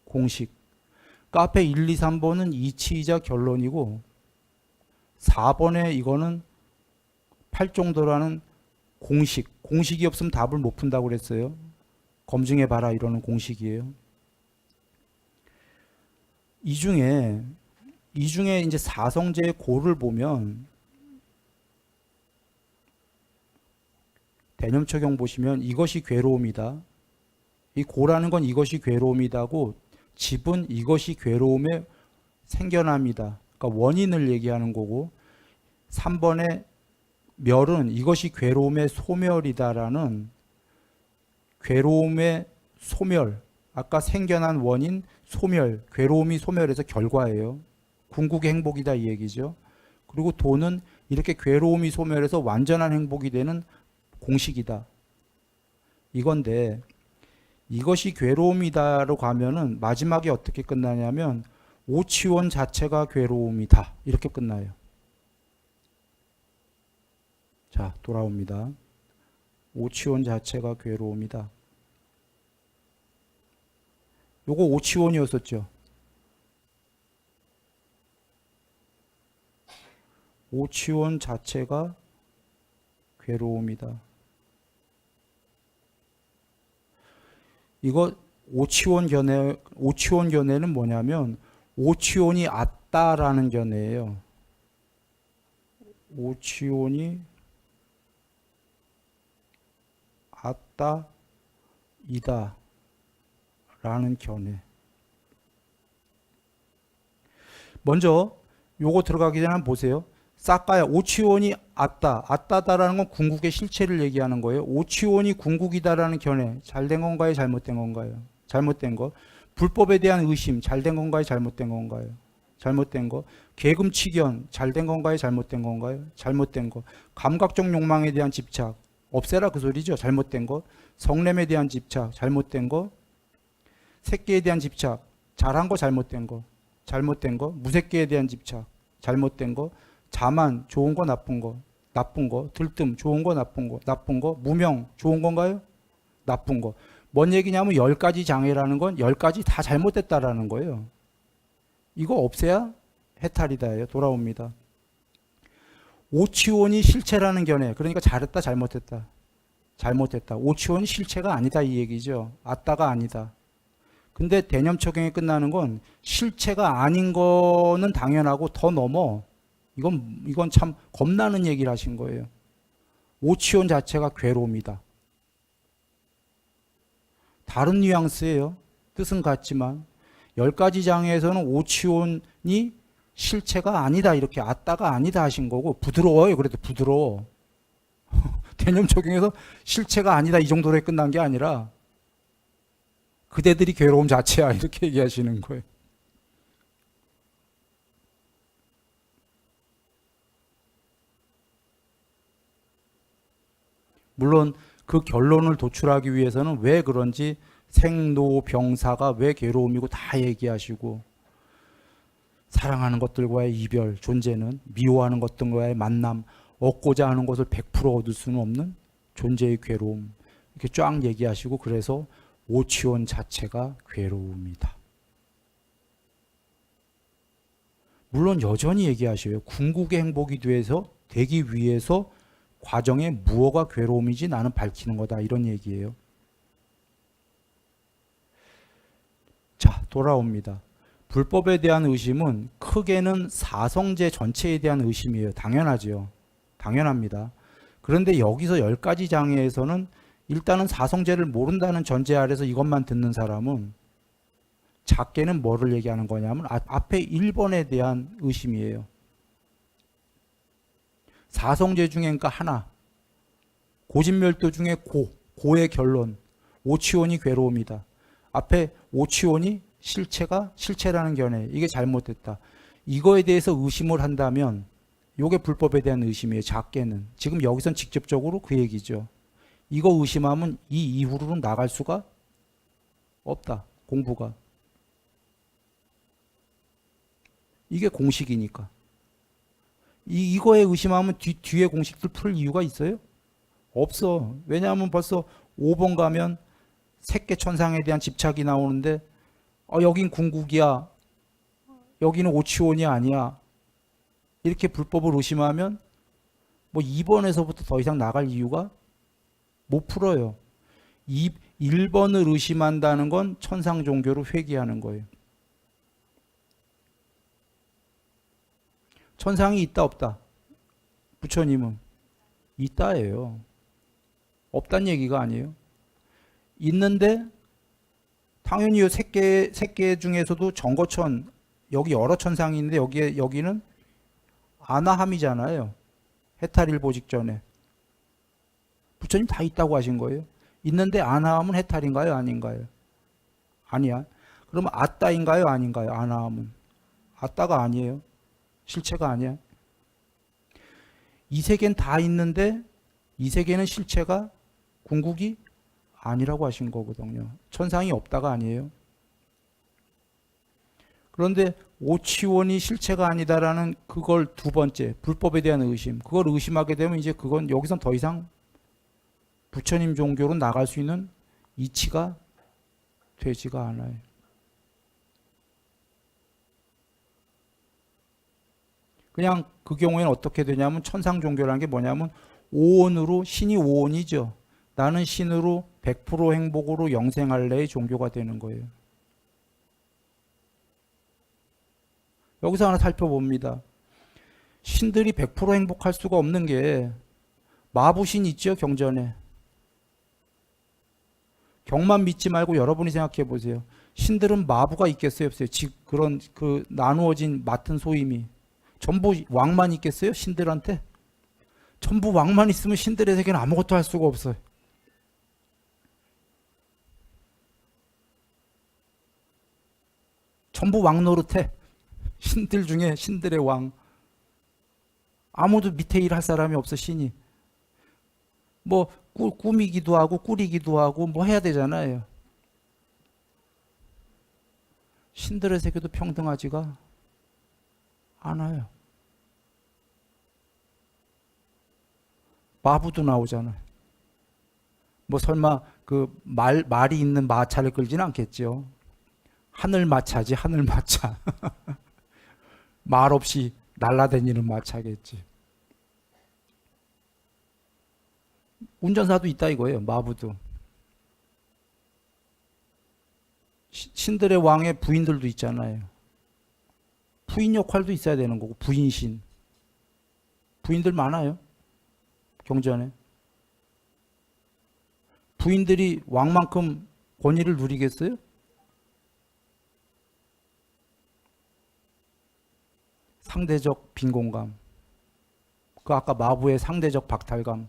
공식. 카페 1, 2, 3번은 이치이자 결론이고 4번에 이거는 팔정도라는 공식. 공식이 없으면 답을 못 푼다고 그랬어요. 검증해봐라 이러는 공식이에요. 이 중에 이제 사성제의 고를 보면 대념초경 보시면 이것이 괴로움이다. 이 고라는 건 이것이 괴로움이다고, 집은 이것이 괴로움의 생겨남이다. 그러니까 원인을 얘기하는 거고, 3번에 멸은 이것이 괴로움의 소멸이다라는 괴로움의 소멸, 아까 생겨난 원인 소멸, 괴로움이 소멸해서 결과예요. 궁극의 행복이다 이 얘기죠. 그리고 도는 이렇게 괴로움이 소멸해서 완전한 행복이 되는 공식이다. 이건데 이것이 괴로움이다로 가면은 마지막에 어떻게 끝나냐면 오치원 자체가 괴로움이다. 이렇게 끝나요. 자, 돌아옵니다. 오치원 자체가 괴로움이다. 요거 오치원이었었죠. 오치원 자체가 괴로움이다. 이거 오치원 견해는 뭐냐면 오치원이 앗다라는 견해예요. 오치원이 앗다 이다 라는 견해. 먼저 요거 들어가기 전에 한번 보세요. 싸까야 오치원이 앗다다라는 건 궁극의 실체를 얘기하는 거예요. 오치원이 궁극이다라는 견해 잘된 건가요? 잘못된 건가요? 잘못된 거. 불법에 대한 의심 잘된 건가요? 잘못된 건가요? 잘못된 거. 계금치견 잘된 건가요? 잘못된 건가요? 잘못된 거. 감각적 욕망에 대한 집착 없애라 그 소리죠. 잘못된 거. 성냄에 대한 집착 잘못된 거. 새끼에 대한 집착 잘한 거 잘못된 거. 잘못된 거. 무새끼에 대한 집착 잘못된 거. 자만 좋은 거 나쁜 거. 나쁜 거. 들뜸 좋은 거 나쁜 거. 나쁜 거. 무명 좋은 건가요? 나쁜 거. 뭔 얘기냐면 10가지 장애라는 건 10가지 다 잘못됐다라는 거예요. 이거 없애야 해탈이다예요. 돌아옵니다. 오치원이 실체라는 견해. 그러니까 잘했다 잘못했다. 잘못했다. 오치원이 실체가 아니다 이 얘기죠. 앗다가 아니다. 근데 대념 적용이 끝나는 건 실체가 아닌 거는 당연하고 더 넘어. 이건 참 겁나는 얘기를 하신 거예요. 오치원 자체가 괴로움이다. 다른 뉘앙스예요. 뜻은 같지만 10가지 장애에서는 오치원이 실체가 아니다 이렇게 앗다가 아니다 하신 거고 부드러워요. 그래도 부드러워. 개념 적용해서 실체가 아니다 이 정도로 끝난 게 아니라 그대들이 괴로움 자체야 이렇게 얘기하시는 거예요. 물론 그 결론을 도출하기 위해서는 왜 그런지 생로병사가 왜 괴로움이고 다 얘기하시고 사랑하는 것들과의 이별, 존재는 미워하는 것들과의 만남, 얻고자 하는 것을 100% 얻을 수는 없는 존재의 괴로움 이렇게 쫙 얘기하시고 그래서 오치원 자체가 괴로움이다. 물론 여전히 얘기하셔요. 궁극의 행복이 되기 위해서 과정에 무엇가 괴로움이지 나는 밝히는 거다 이런 얘기예요. 자, 돌아옵니다. 불법에 대한 의심은 크게는 사성제 전체에 대한 의심이에요. 당연하죠. 당연합니다. 그런데 여기서 10가지 장애에서는 일단은 사성제를 모른다는 전제 아래서 이것만 듣는 사람은 작게는 뭐를 얘기하는 거냐면 앞에 1번에 대한 의심이에요. 사성제 중에 그러니까 하나, 고진멸도 중에 고의 결론, 오치원이 괴로움이다. 앞에 오치원이 실체라는 견해, 이게 잘못됐다. 이거에 대해서 의심을 한다면 이게 불법에 대한 의심이에요. 작게는. 지금 여기선 직접적으로 그 얘기죠. 이거 의심하면 이 이후로는 나갈 수가 없다. 공부가. 이게 공식이니까. 이거에 의심하면 뒤에 공식들 풀 이유가 있어요? 없어. 왜냐하면 벌써 5번 가면 색계천상에 대한 집착이 나오는데 여긴 궁극이야. 여기는 오치원이 아니야. 이렇게 불법을 의심하면 뭐 2번에서부터 더 이상 나갈 이유가 못 풀어요. 1번을 의심한다는 건 천상 종교로 회귀하는 거예요. 천상이 있다 없다? 부처님은 있다예요. 없단 얘기가 아니에요. 있는데 당연히 색계 중에서도 정거천 여기 여러 천상이 있는데 여기는 아나함이잖아요. 해탈일보 직전에. 부처님 다 있다고 하신 거예요. 있는데 아나함은 해탈인가요? 아닌가요? 아니야. 그러면 앗다인가요? 아닌가요? 아나함은. 앗다가 아니에요. 실체가 아니야. 이 세계는 다 있는데 이 세계는 실체가 궁극이 아니라고 하신 거거든요. 천상이 없다가 아니에요. 그런데 오치원이 실체가 아니다라는 그걸 두 번째 불법에 대한 의심, 그걸 의심하게 되면 이제 그건 여기선 더 이상 부처님 종교로 나갈 수 있는 이치가 되지가 않아요. 그냥 그 경우에는 어떻게 되냐면 천상 종교라는 게 뭐냐면 오온으로 신이 오온이죠. 나는 신으로 100% 행복으로 영생할래의 종교가 되는 거예요. 여기서 하나 살펴봅니다. 신들이 100% 행복할 수가 없는 게 마부신 있죠, 경전에. 경만 믿지 말고 여러분이 생각해 보세요. 신들은 마부가 있겠어요, 없어요? 그런 그 나누어진 맡은 소임이 전부 왕만 있겠어요, 신들한테? 전부 왕만 있으면 신들의 세계는 아무것도 할 수가 없어요. 전부 왕 노릇해. 신들 중에 신들의 왕. 아무도 밑에 일할 사람이 없어, 신이. 뭐 꾸미기도 하고 꾸리기도 하고 뭐 해야 되잖아요. 신들의 세계도 평등하지가 않아요. 마부도 나오잖아요. 뭐 설마 그 말이 있는 마차를 끌지는 않겠죠. 하늘 마차지, 하늘 마차. 말 없이 날아다니는 마차겠지. 운전사도 있다 이거예요, 마부도. 신들의 왕의 부인들도 있잖아요. 부인 역할도 있어야 되는 거고, 부인신. 부인들 많아요, 경전에. 부인들이 왕만큼 권위를 누리겠어요? 상대적 빈곤감. 그 아까 마부의 상대적 박탈감.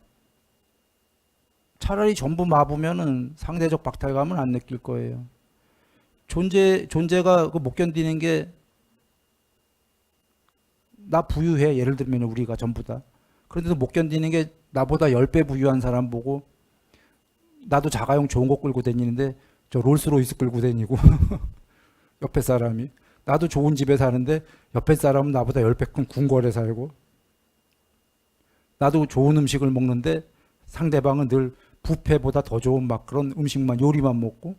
차라리 전부 마부면은 상대적 박탈감은 안 느낄 거예요. 존재가 못 견디는 게, 나 부유해. 예를 들면 우리가 전부 다. 그런데도 못 견디는 게 나보다 10배 부유한 사람 보고, 나도 자가용 좋은 거 끌고 다니는데 저 롤스로이스 끌고 다니고 옆에 사람이. 나도 좋은 집에 사는데 옆에 사람은 나보다 10배 큰 궁궐에 살고, 나도 좋은 음식을 먹는데 상대방은 늘 뷔페보다 더 좋은 막 그런 음식만, 요리만 먹고.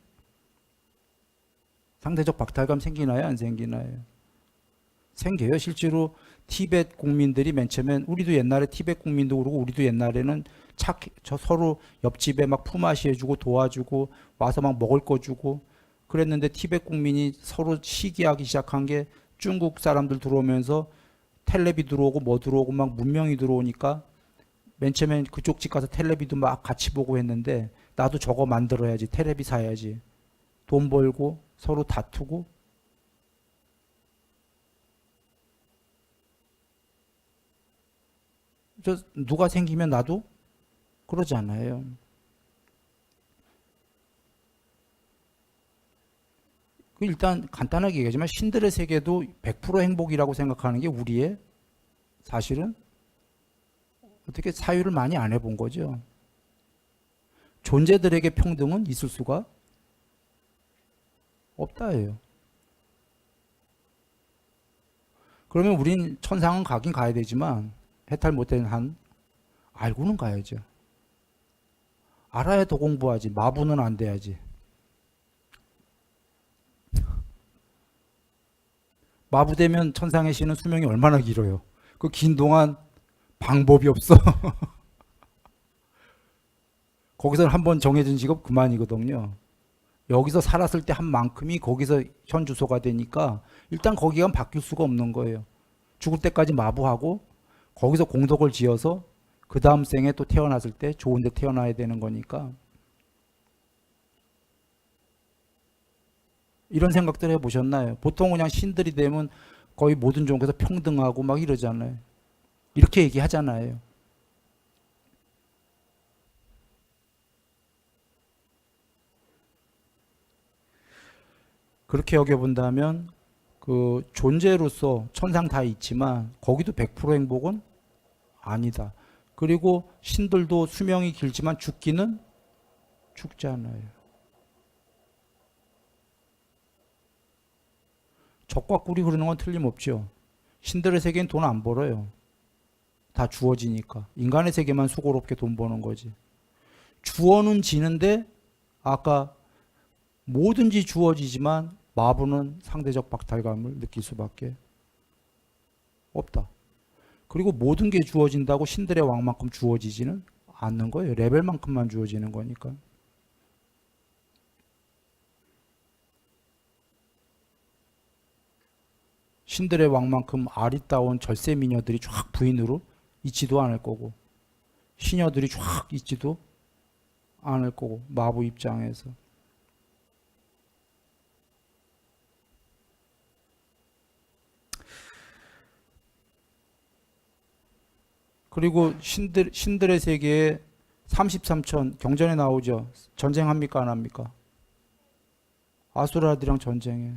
상대적 박탈감 생기나요, 안 생기나요? 생겨요. 실제로 티베트 국민들이 맨 처음엔, 우리도 옛날에 티베트 국민도 그러고 우리도 옛날에는 저 서로 옆집에 막 품앗이 해주고 도와주고 와서 막 먹을 거 주고 그랬는데, 티베트 국민이 서로 시기하기 시작한 게 중국 사람들 들어오면서 텔레비 들어오고 뭐 들어오고 막 문명이 들어오니까 맨 처음엔 그쪽 집 가서 텔레비도 막 같이 보고 했는데, 나도 저거 만들어야지, 텔레비 사야지, 돈 벌고 서로 다투고. 누가 생기면 나도 그러지 않아요. 일단 간단하게 얘기하지만 신들의 세계도 100% 행복이라고 생각하는 게 우리의, 사실은 어떻게 사유를 많이 안 해본 거죠. 존재들에게 평등은 있을 수가 없다예요. 그러면 우린 천상은 가긴 가야 되지만 해탈 못된 한 알고는 가야죠. 알아야 더 공부하지. 마부는 안 돼야지. 마부 되면 천상의 신은 수명이 얼마나 길어요. 그 긴 동안 방법이 없어. 거기서 한번 정해진 직업 그만이거든요. 여기서 살았을 때 한 만큼이 거기서 현 주소가 되니까 일단 거기가 바뀔 수가 없는 거예요. 죽을 때까지 마부하고 거기서 공덕을 지어서 그 다음 생에 또 태어났을 때 좋은 데 태어나야 되는 거니까. 이런 생각들 해보셨나요? 보통 그냥 신들이 되면 거의 모든 종교에서 평등하고 막 이러잖아요. 이렇게 얘기하잖아요. 그렇게 여겨본다면 그 존재로서 천상 다 있지만 거기도 100% 행복은 아니다. 그리고 신들도 수명이 길지만 죽기는 죽잖아요. 적과 꿀이 흐르는 건 틀림없죠. 신들의 세계는 돈 안 벌어요. 다 주어지니까. 인간의 세계만 수고롭게 돈 버는 거지. 주어는 지는데 아까 뭐든지 주어지지만 마부는 상대적 박탈감을 느낄 수밖에 없다. 그리고 모든 게 주어진다고 신들의 왕만큼 주어지지는 않는 거예요. 레벨만큼만 주어지는 거니까. 신들의 왕만큼 아리따운 절세 미녀들이 쫙 부인으로 있지도 않을 거고, 시녀들이 쫙 있지도 않을 거고, 마부 입장에서. 그리고 신들의 세계에 33천 경전에 나오죠. 전쟁합니까 안 합니까? 아수라들이랑 전쟁해.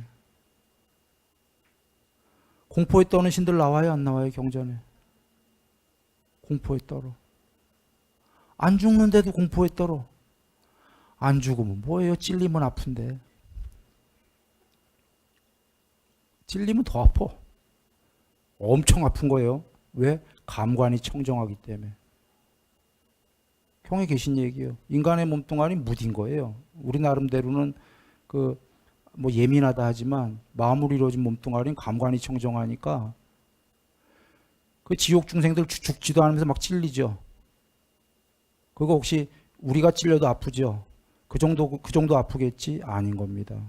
공포에 떠는 신들 나와요 안 나와요 경전에? 공포에 떨어. 안 죽는데도 공포에 떨어. 안 죽으면 뭐예요? 찔리면 아픈데. 찔리면 더 아파. 엄청 아픈 거예요. 왜? 감관이 청정하기 때문에. 경에 계신 얘기예요. 인간의 몸뚱아리 무딘 거예요. 우리 나름대로는 뭐 예민하다 하지만 마음으로 이루어진 몸뚱아리는 감관이 청정하니까 그 지옥 중생들 죽지도 않으면서 막 찔리죠. 그거 혹시 우리가 찔려도 아프죠? 그 정도 아프겠지? 아닌 겁니다.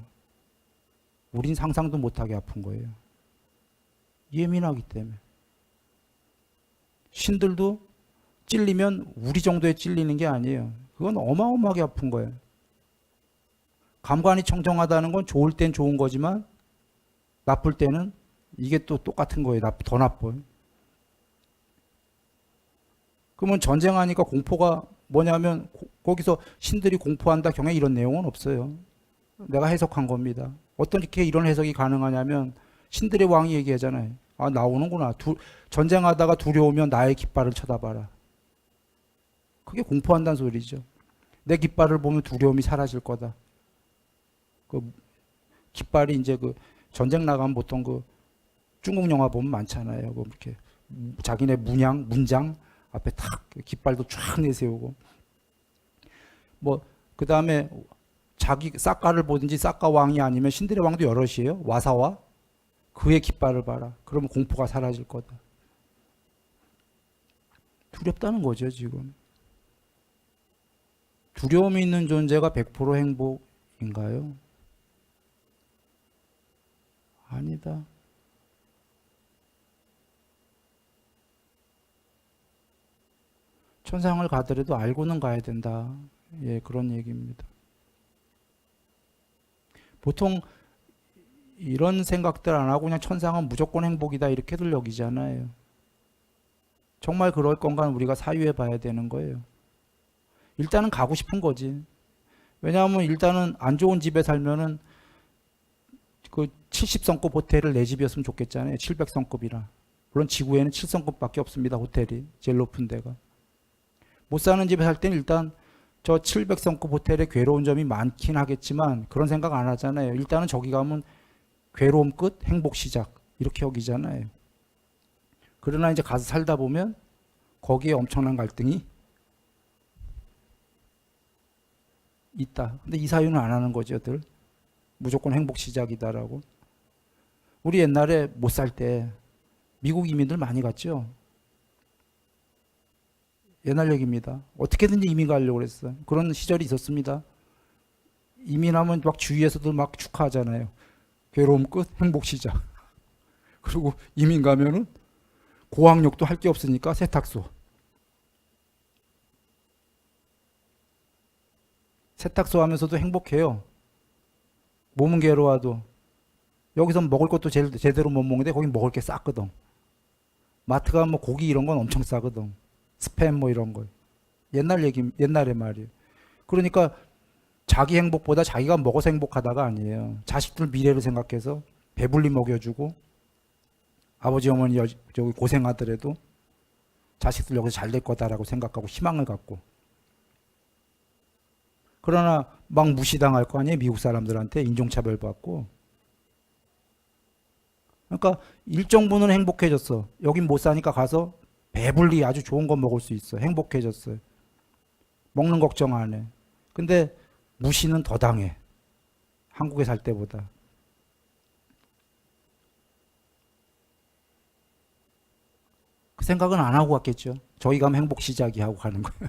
우린 상상도 못하게 아픈 거예요. 예민하기 때문에. 신들도 찔리면 우리 정도에 찔리는 게 아니에요. 그건 어마어마하게 아픈 거예요. 감관이 청정하다는 건 좋을 땐 좋은 거지만 나쁠 때는 이게 또 똑같은 거예요. 더 나빠요. 그러면 전쟁하니까 공포가 뭐냐면 거기서 신들이 공포한다 경에 이런 내용은 없어요. 내가 해석한 겁니다. 어떻게 이런 해석이 가능하냐면 신들의 왕이 얘기하잖아요. 아 나오는구나. 전쟁하다가 두려우면 나의 깃발을 쳐다봐라. 그게 공포한다는 소리죠. 내 깃발을 보면 두려움이 사라질 거다. 그 깃발이 이제 그 전쟁 나가면 보통 그 중국 영화 보면 많잖아요. 뭐 이렇게 자기네 문장 앞에 탁 깃발도 쫙 내세우고 뭐 그 다음에 자기 싹가를 보든지 싹가 왕이 아니면 신들의 왕도 여럿이에요. 와사와 그의 깃발을 봐라. 그러면 공포가 사라질 거다. 두렵다는 거죠 지금. 두려움이 있는 존재가 100% 행복인가요? 아니다. 천상을 가더라도 알고는 가야 된다. 예, 그런 얘기입니다. 보통 이런 생각들 안 하고 그냥 천상은 무조건 행복이다 이렇게들 여기잖아요. 정말 그럴 건가는 우리가 사유해 봐야 되는 거예요. 일단은 가고 싶은 거지. 왜냐하면 일단은 안 좋은 집에 살면은 그 70성급 호텔을 내 집이었으면 좋겠잖아요. 700성급이라. 물론 지구에는 7성급밖에 없습니다. 호텔이. 제일 높은 데가. 못 사는 집에 살 때는 일단 저 700성급 호텔에 괴로운 점이 많긴 하겠지만 그런 생각 안 하잖아요. 일단은 저기 가면 괴로움 끝, 행복 시작 이렇게 여기잖아요. 그러나 이제 가서 살다 보면 거기에 엄청난 갈등이 있다. 근데 이 사유는 안 하는 거죠, 들. 무조건 행복 시작이다라고. 우리 옛날에 못 살 때 미국 이민들 많이 갔죠. 옛날 얘기입니다. 어떻게든지 이민 가려고 그랬어요. 그런 시절이 있었습니다. 이민하면 막 주위에서도 막 축하하잖아요. 괴로움 끝, 행복 시작. 그리고 이민 가면은 고학력도 할 게 없으니까 세탁소. 세탁소 하면서도 행복해요. 몸은 괴로워도. 여기서 먹을 것도 제대로 못 먹는데 거긴 먹을 게 싸거든. 마트 가면 뭐 고기 이런 건 엄청 싸거든. 스팸 뭐 이런 거. 옛날의 말이에요. 그러니까 자기 행복보다 자기가 먹어서 행복하다가 아니에요. 자식들 미래를 생각해서 배불리 먹여주고 아버지 어머니 저기 고생하더라도 자식들 여기서 잘 될 거다라고 생각하고 희망을 갖고. 그러나 막 무시당할 거 아니에요. 미국 사람들한테 인종차별 받고. 그러니까 일정 부는 행복해졌어. 여긴 못 사니까 가서 배불리 아주 좋은 거 먹을 수 있어. 행복해졌어요. 먹는 걱정 안 해. 근데 무시는 더 당해. 한국에 살 때보다. 그 생각은 안 하고 갔겠죠. 저희 가면 행복 시작이 하고 가는 거예요.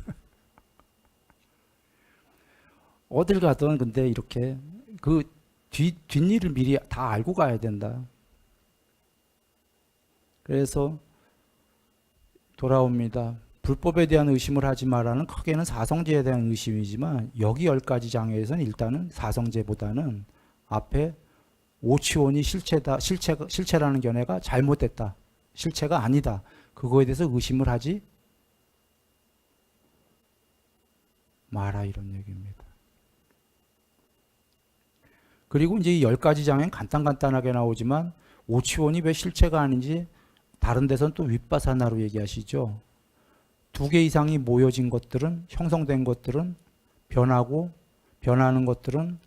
어딜 가든 근데 이렇게 그 뒷일을 미리 다 알고 가야 된다. 그래서 돌아옵니다. 불법에 대한 의심을 하지 마라는 크게는 사성제에 대한 의심이지만 여기 10가지 장애에서는 일단은 사성제보다는 앞에 오치원이 실체라는 견해가 잘못됐다. 실체가 아니다. 그거에 대해서 의심을 하지 마라 이런 얘기입니다. 그리고 이제 이 10가지 장애는 간단하게 나오지만 오치원이 왜 실체가 아닌지 다른 데서는 또 윗바사나로 얘기하시죠. 2개 이상이 모여진 것들은 형성된 것들은 변하는 것들은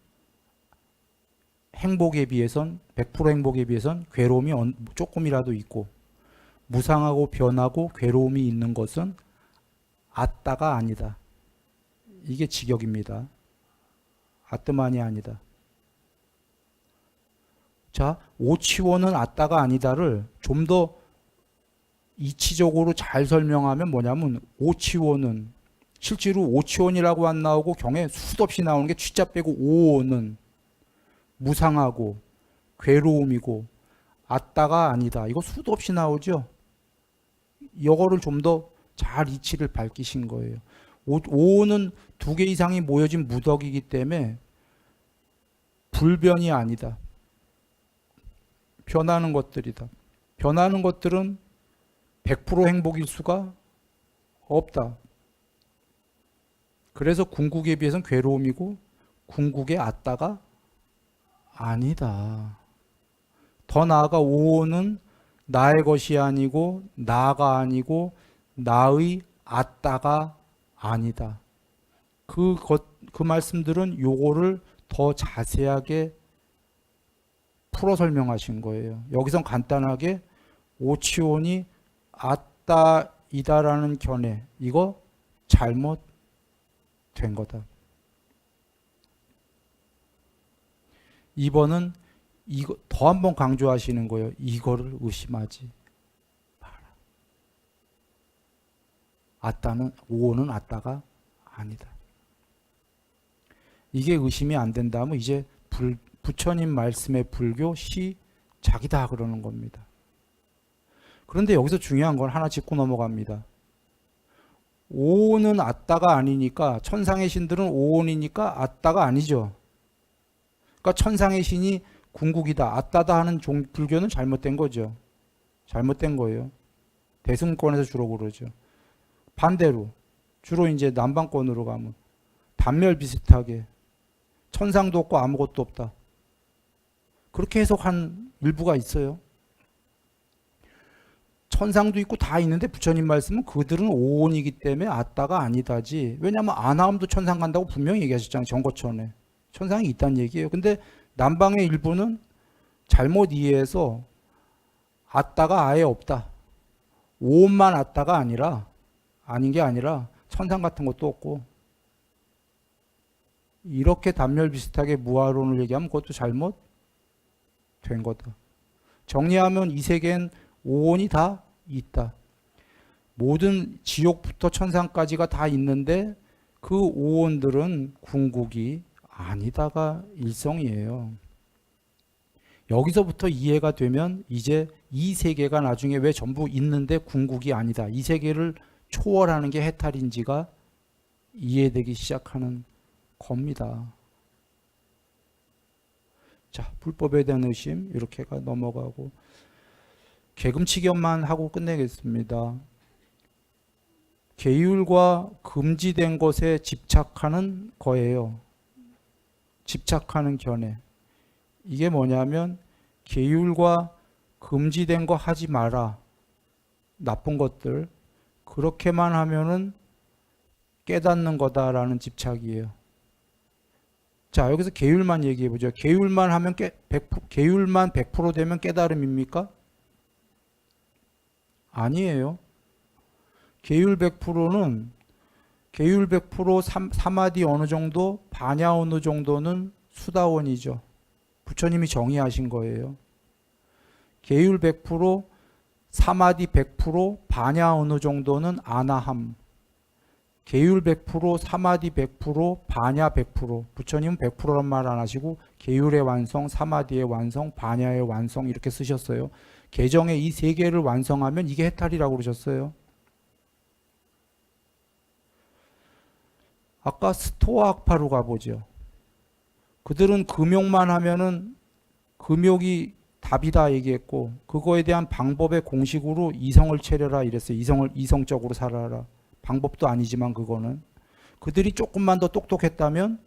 행복에 비해선 100% 행복에 비해선 괴로움이 조금이라도 있고 무상하고 변하고 괴로움이 있는 것은 아따가 아니다. 이게 직역입니다. 아뜨만이 아니다. 자, 오치원은 아따가 아니다를 좀 더 이치적으로 잘 설명하면 뭐냐면 오치원은 실제로 오치원이라고 안 나오고 경에 수도 없이 나오는 게 취자 빼고 오원은 무상하고 괴로움이고 아따가 아니다. 이거 수도 없이 나오죠. 이거를 좀 더 잘 이치를 밝히신 거예요. 오원은 2개 이상이 모여진 무덕이기 때문에 불변이 아니다. 변하는 것들이다. 변하는 것들은 100% 행복일 수가 없다. 그래서 궁극에 비해서는 괴로움이고 궁극의 아따가 아니다. 더 나아가 오온은 나의 것이 아니고 나가 아니고 나의 아따가 아니다. 그 말씀들은 요거를 더 자세하게 풀어 설명하신 거예요. 여기선 간단하게 오치온이 아따이다라는 견해, 이거 잘못된 거다. 2번은 이거 더 한 번 강조하시는 거예요. 이거를 의심하지 마라. 아따는 오는 아따가 아니다. 이게 의심이 안 된다면 이제 부처님 말씀의 불교 시작이다 그러는 겁니다. 그런데 여기서 중요한 건 하나 짚고 넘어갑니다. 오는 아따가 아니니까 천상의 신들은 오온이니까 아따가 아니죠. 그러니까 천상의 신이 궁극이다, 아따다 하는 불교는 잘못된 거죠. 잘못된 거예요. 대승권에서 주로 그러죠. 반대로 주로 이제 남방권으로 가면 단멸 비슷하게 천상도 없고 아무것도 없다. 그렇게 해석한 일부가 있어요. 천상도 있고 다 있는데 부처님 말씀은 그들은 오온이기 때문에 아따가 아니다지. 왜냐하면 아나함도 천상 간다고 분명히 얘기하셨잖아요. 정거천에. 천상이 있다는 얘기예요. 근데 남방의 일부는 잘못 이해해서 아따가 아예 없다. 오온만 아따가 아닌 게 아니라 천상 같은 것도 없고, 이렇게 단멸 비슷하게 무아론을 얘기하면 그것도 잘못된 거다. 정리하면 이 세계엔 오온이 다 있다. 모든 지옥부터 천상까지가 다 있는데 그 오온들은 궁극이 아니다가 일성이에요. 여기서부터 이해가 되면 이제 이 세계가 나중에 왜 전부 있는데 궁극이 아니다. 이 세계를 초월하는 게 해탈인지가 이해되기 시작하는 겁니다. 자, 불법에 대한 의심 이렇게가 넘어가고 개금치견만 하고 끝내겠습니다. 계율과 금지된 것에 집착하는 거예요. 집착하는 견해. 이게 뭐냐면 계율과 금지된 거 하지 마라. 나쁜 것들. 그렇게만 하면은 깨닫는 거다라는 집착이에요. 자, 여기서 계율만 얘기해 보죠. 계율만 하면 계율만 100% 되면 깨달음입니까? 아니에요. 계율 100%는 계율 100% 사마디 어느 정도, 반야 어느 정도는 수다원이죠. 부처님이 정의하신 거예요. 계율 100% 사마디 100%, 반야 어느 정도는 아나함. 계율 100%, 사마디 100%, 반야 100%. 부처님은 100%란 말 안 하시고 계율의 완성, 사마디의 완성, 반야의 완성 이렇게 쓰셨어요. 개정의 이 세 개를 완성하면 이게 해탈이라고 그러셨어요. 아까 스토아 학파로 가보죠. 그들은 금욕만 하면은 금욕이 답이다 얘기했고 그거에 대한 방법의 공식으로 이성을 채려라 이랬어요. 이성적으로 살아라. 방법도 아니지만 그거는 그들이 조금만 더 똑똑했다면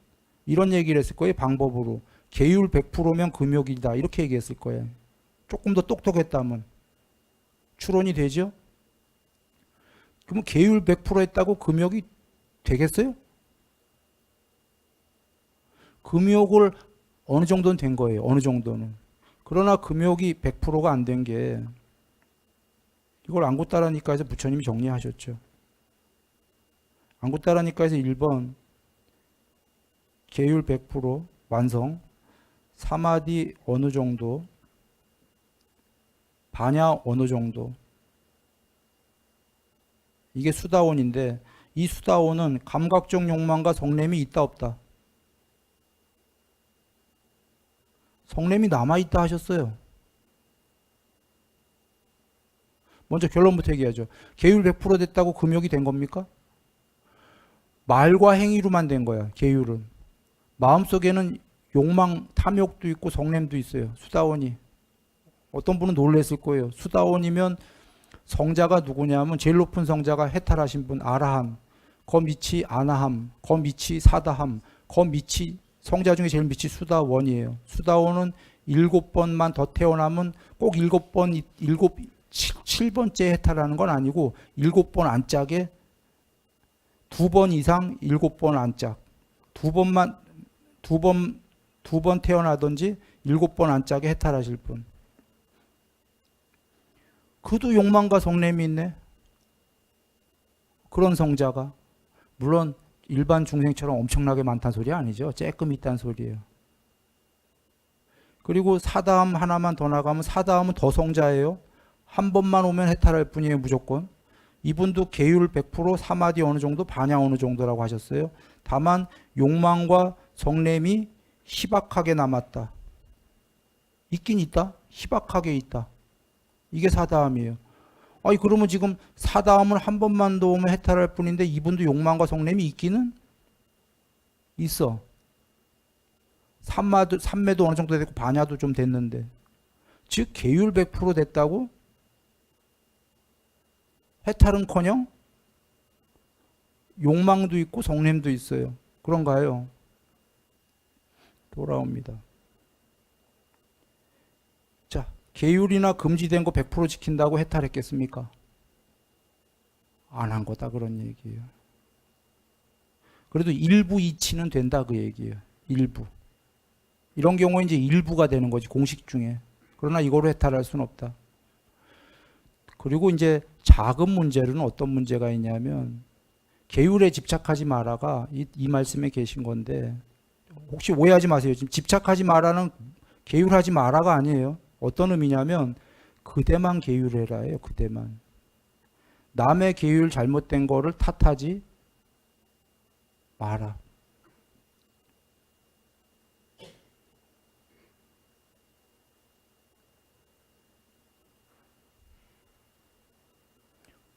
이런 얘기를 했을 거예요. 방법으로 계율 100%면 금욕이다 이렇게 얘기했을 거예요. 조금 더 똑똑했다면 추론이 되죠. 그러면 계율 100% 했다고 금욕이 되겠어요? 금욕을 어느 정도는 된 거예요. 어느 정도는. 그러나 금욕이 100%가 안 된 게 이걸 안구따라니까에서 부처님이 정리하셨죠. 안구따라니까에서 1번 계율 100% 완성, 사마디 어느 정도, 반야 어느 정도. 이게 수다원인데 이 수다원은 감각적 욕망과 성냄이 있다 없다. 성냄이 남아있다 하셨어요. 먼저 결론부터 얘기하죠. 계율 100% 됐다고 금욕이 된 겁니까? 말과 행위로만 된 거야. 계율은. 마음속에는 욕망, 탐욕도 있고 성냄도 있어요. 수다원이. 어떤 분은 놀랬을 거예요. 수다원이면 성자가 누구냐면 제일 높은 성자가 해탈하신 분 아라함, 거 밑이 아나함, 거 밑이 사다함, 거 밑이 성자 중에 제일 밑이 수다원이에요. 수다원은 7번만 더 태어나면 꼭 7번, 7번째 해탈하는 건 아니고 7번 안짝에 2번 이상 7번 안짝. 두 번 태어나든지 7번 안짝에 해탈하실 분. 그도 욕망과 성냄이 있네. 그런 성자가. 물론 일반 중생처럼 엄청나게 많다는 소리 아니죠. 조금 있다는 소리예요. 그리고 사다함 하나만 더 나가면 사다함은 더 성자예요. 한 번만 오면 해탈할 뿐이에요. 무조건. 이분도 계율 100%, 사마디 어느 정도, 반야 어느 정도라고 하셨어요. 다만 욕망과 성냄이 희박하게 남았다. 있긴 있다. 희박하게 있다. 이게 사다함이에요. 아니 그러면 지금 사다함을 한 번만 더 오면 해탈할 뿐인데 이분도 욕망과 성냄이 있기는 있어. 삼매도 어느 정도 됐고 반야도 좀 됐는데 즉 계율 100% 됐다고 해탈은커녕 욕망도 있고 성냄도 있어요. 그런가요? 돌아옵니다. 자, 계율이나 금지된 거 100% 지킨다고 해탈했겠습니까? 안 한 거다 그런 얘기예요. 그래도 일부 이치는 된다 그 얘기예요. 일부. 이런 경우에 이제 일부가 되는 거지 공식 중에. 그러나 이거로 해탈할 수는 없다. 그리고 이제 작은 문제로는 어떤 문제가 있냐면 계율에 집착하지 마라가 이 말씀에 계신 건데 혹시 오해하지 마세요. 지금 집착하지 마라는 계율하지 마라가 아니에요. 어떤 의미냐면 그대만 계율해라예요. 그대만. 남의 계율 잘못된 거를 탓하지 마라.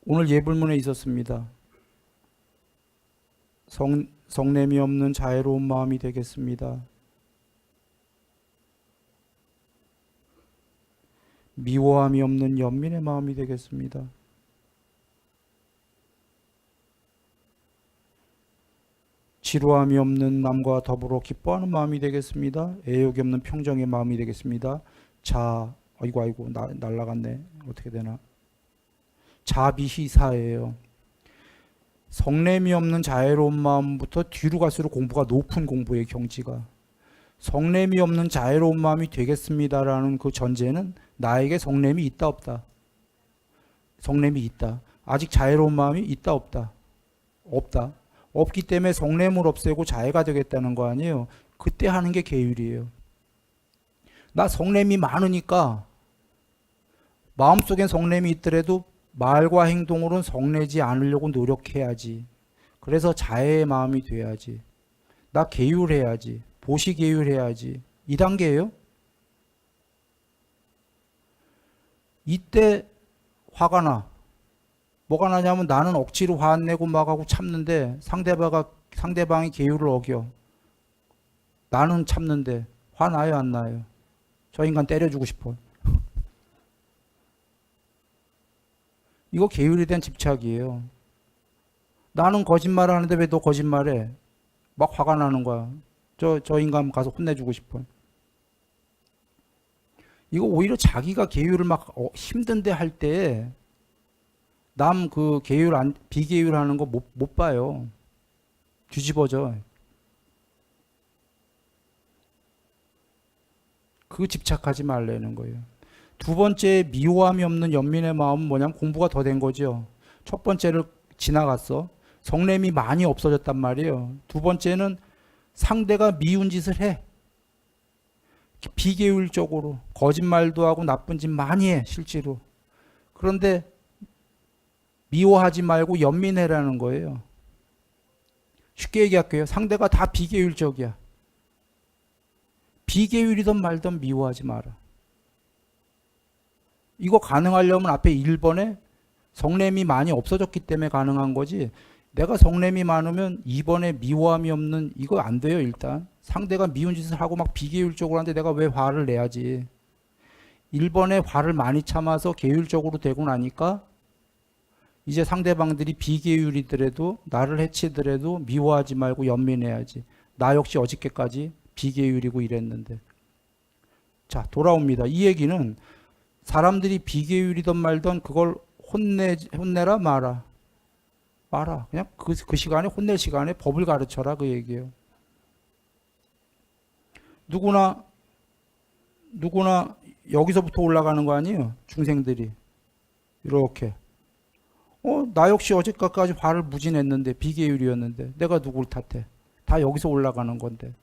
오늘 예불문에 있었습니다. 성냄이 없는 자애로운 마음이 되겠습니다. 미워함이 없는 연민의 마음이 되겠습니다. 지루함이 없는 남과 더불어 기뻐하는 마음이 되겠습니다. 애욕이 없는 평정의 마음이 되겠습니다. 아이고 날라갔네. 어떻게 되나? 자비희사예요. 성냄이 없는 자애로운 마음부터 뒤로 갈수록 공부가 높은 공부의 경지가. 성냄이 없는 자애로운 마음이 되겠습니다라는 그 전제는 나에게 성냄이 있다 없다. 성냄이 있다. 아직 자애로운 마음이 있다 없다. 없다. 없기 때문에 성냄을 없애고 자애가 되겠다는 거 아니에요. 그때 하는 게 계율이에요. 나 성냄이 많으니까 마음속엔 성냄이 있더라도 말과 행동으로는 성내지 않으려고 노력해야지. 그래서 자애의 마음이 돼야지. 나 계율해야지. 보시 계율해야지. 이 단계예요. 이때 화가 나. 뭐가 나냐면 나는 억지로 화 안 내고 막 하고 참는데 상대방이 계율을 어겨. 나는 참는데 화 나요, 안 나요? 저 인간 때려주고 싶어. 이거 계율에 대한 집착이에요. 나는 거짓말을 하는데 왜 너 거짓말해? 막 화가 나는 거야. 저 인간 가서 혼내주고 싶어. 이거 오히려 자기가 계율을 막 힘든데 할 때 남 그 계율 비계율 하는 거 못 봐요. 뒤집어져. 그 집착하지 말라는 거예요. 두 번째 미워함이 없는 연민의 마음은 뭐냐면 공부가 더 된 거죠. 첫 번째를 지나갔어. 성냄이 많이 없어졌단 말이에요. 두 번째는 상대가 미운 짓을 해. 비계율적으로 거짓말도 하고 나쁜 짓 많이 해 실제로. 그런데 미워하지 말고 연민해라는 거예요. 쉽게 얘기할게요. 상대가 다 비계율적이야. 비계율이든 말든 미워하지 마라. 이거 가능하려면 앞에 1번에 성냄이 많이 없어졌기 때문에 가능한 거지. 내가 성냄이 많으면 2번에 미워함이 없는 이거 안 돼요. 일단 상대가 미운 짓을 하고 막 비계율적으로 하는데 내가 왜 화를 내야지. 1번에 화를 많이 참아서 계율적으로 되고 나니까 이제 상대방들이 비계율이더라도 나를 해치더라도 미워하지 말고 연민해야지. 나 역시 어저께까지 비계율이고 이랬는데. 자, 돌아옵니다. 이 얘기는 사람들이 비계율이든 말든 그걸 혼내라 마라. 마라. 그냥 그 시간에 혼낼 시간에 법을 가르쳐라 그 얘기예요. 누구나 여기서부터 올라가는 거 아니에요? 중생들이. 이렇게. 나 역시 어제까지 화를 무지 냈는데 비계율이었는데 내가 누굴 탓해? 다 여기서 올라가는 건데.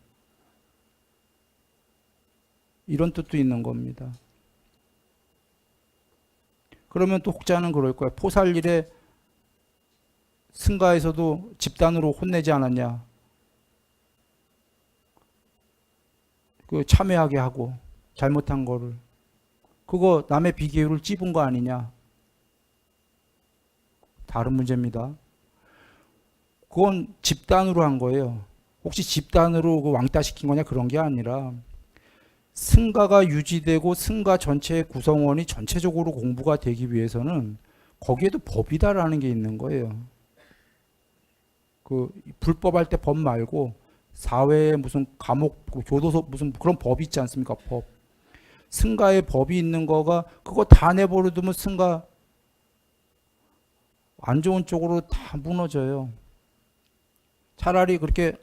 이런 뜻도 있는 겁니다. 그러면 또 혹자는 그럴 거야. 포살일에 승가에서도 집단으로 혼내지 않았냐. 그 참회하게 하고 잘못한 거를. 그거 남의 비계율을 찝은 거 아니냐. 다른 문제입니다. 그건 집단으로 한 거예요. 혹시 집단으로 그 왕따 시킨 거냐 그런 게 아니라 승가가 유지되고 승가 전체의 구성원이 전체적으로 공부가 되기 위해서는 거기에도 법이다라는 게 있는 거예요. 그 불법할 때 법 말고 사회에 무슨 감옥, 교도소 무슨 그런 법이 있지 않습니까? 법. 승가의 법이 있는 거가 그거 다 내버려두면 승가 안 좋은 쪽으로 다 무너져요. 차라리 그렇게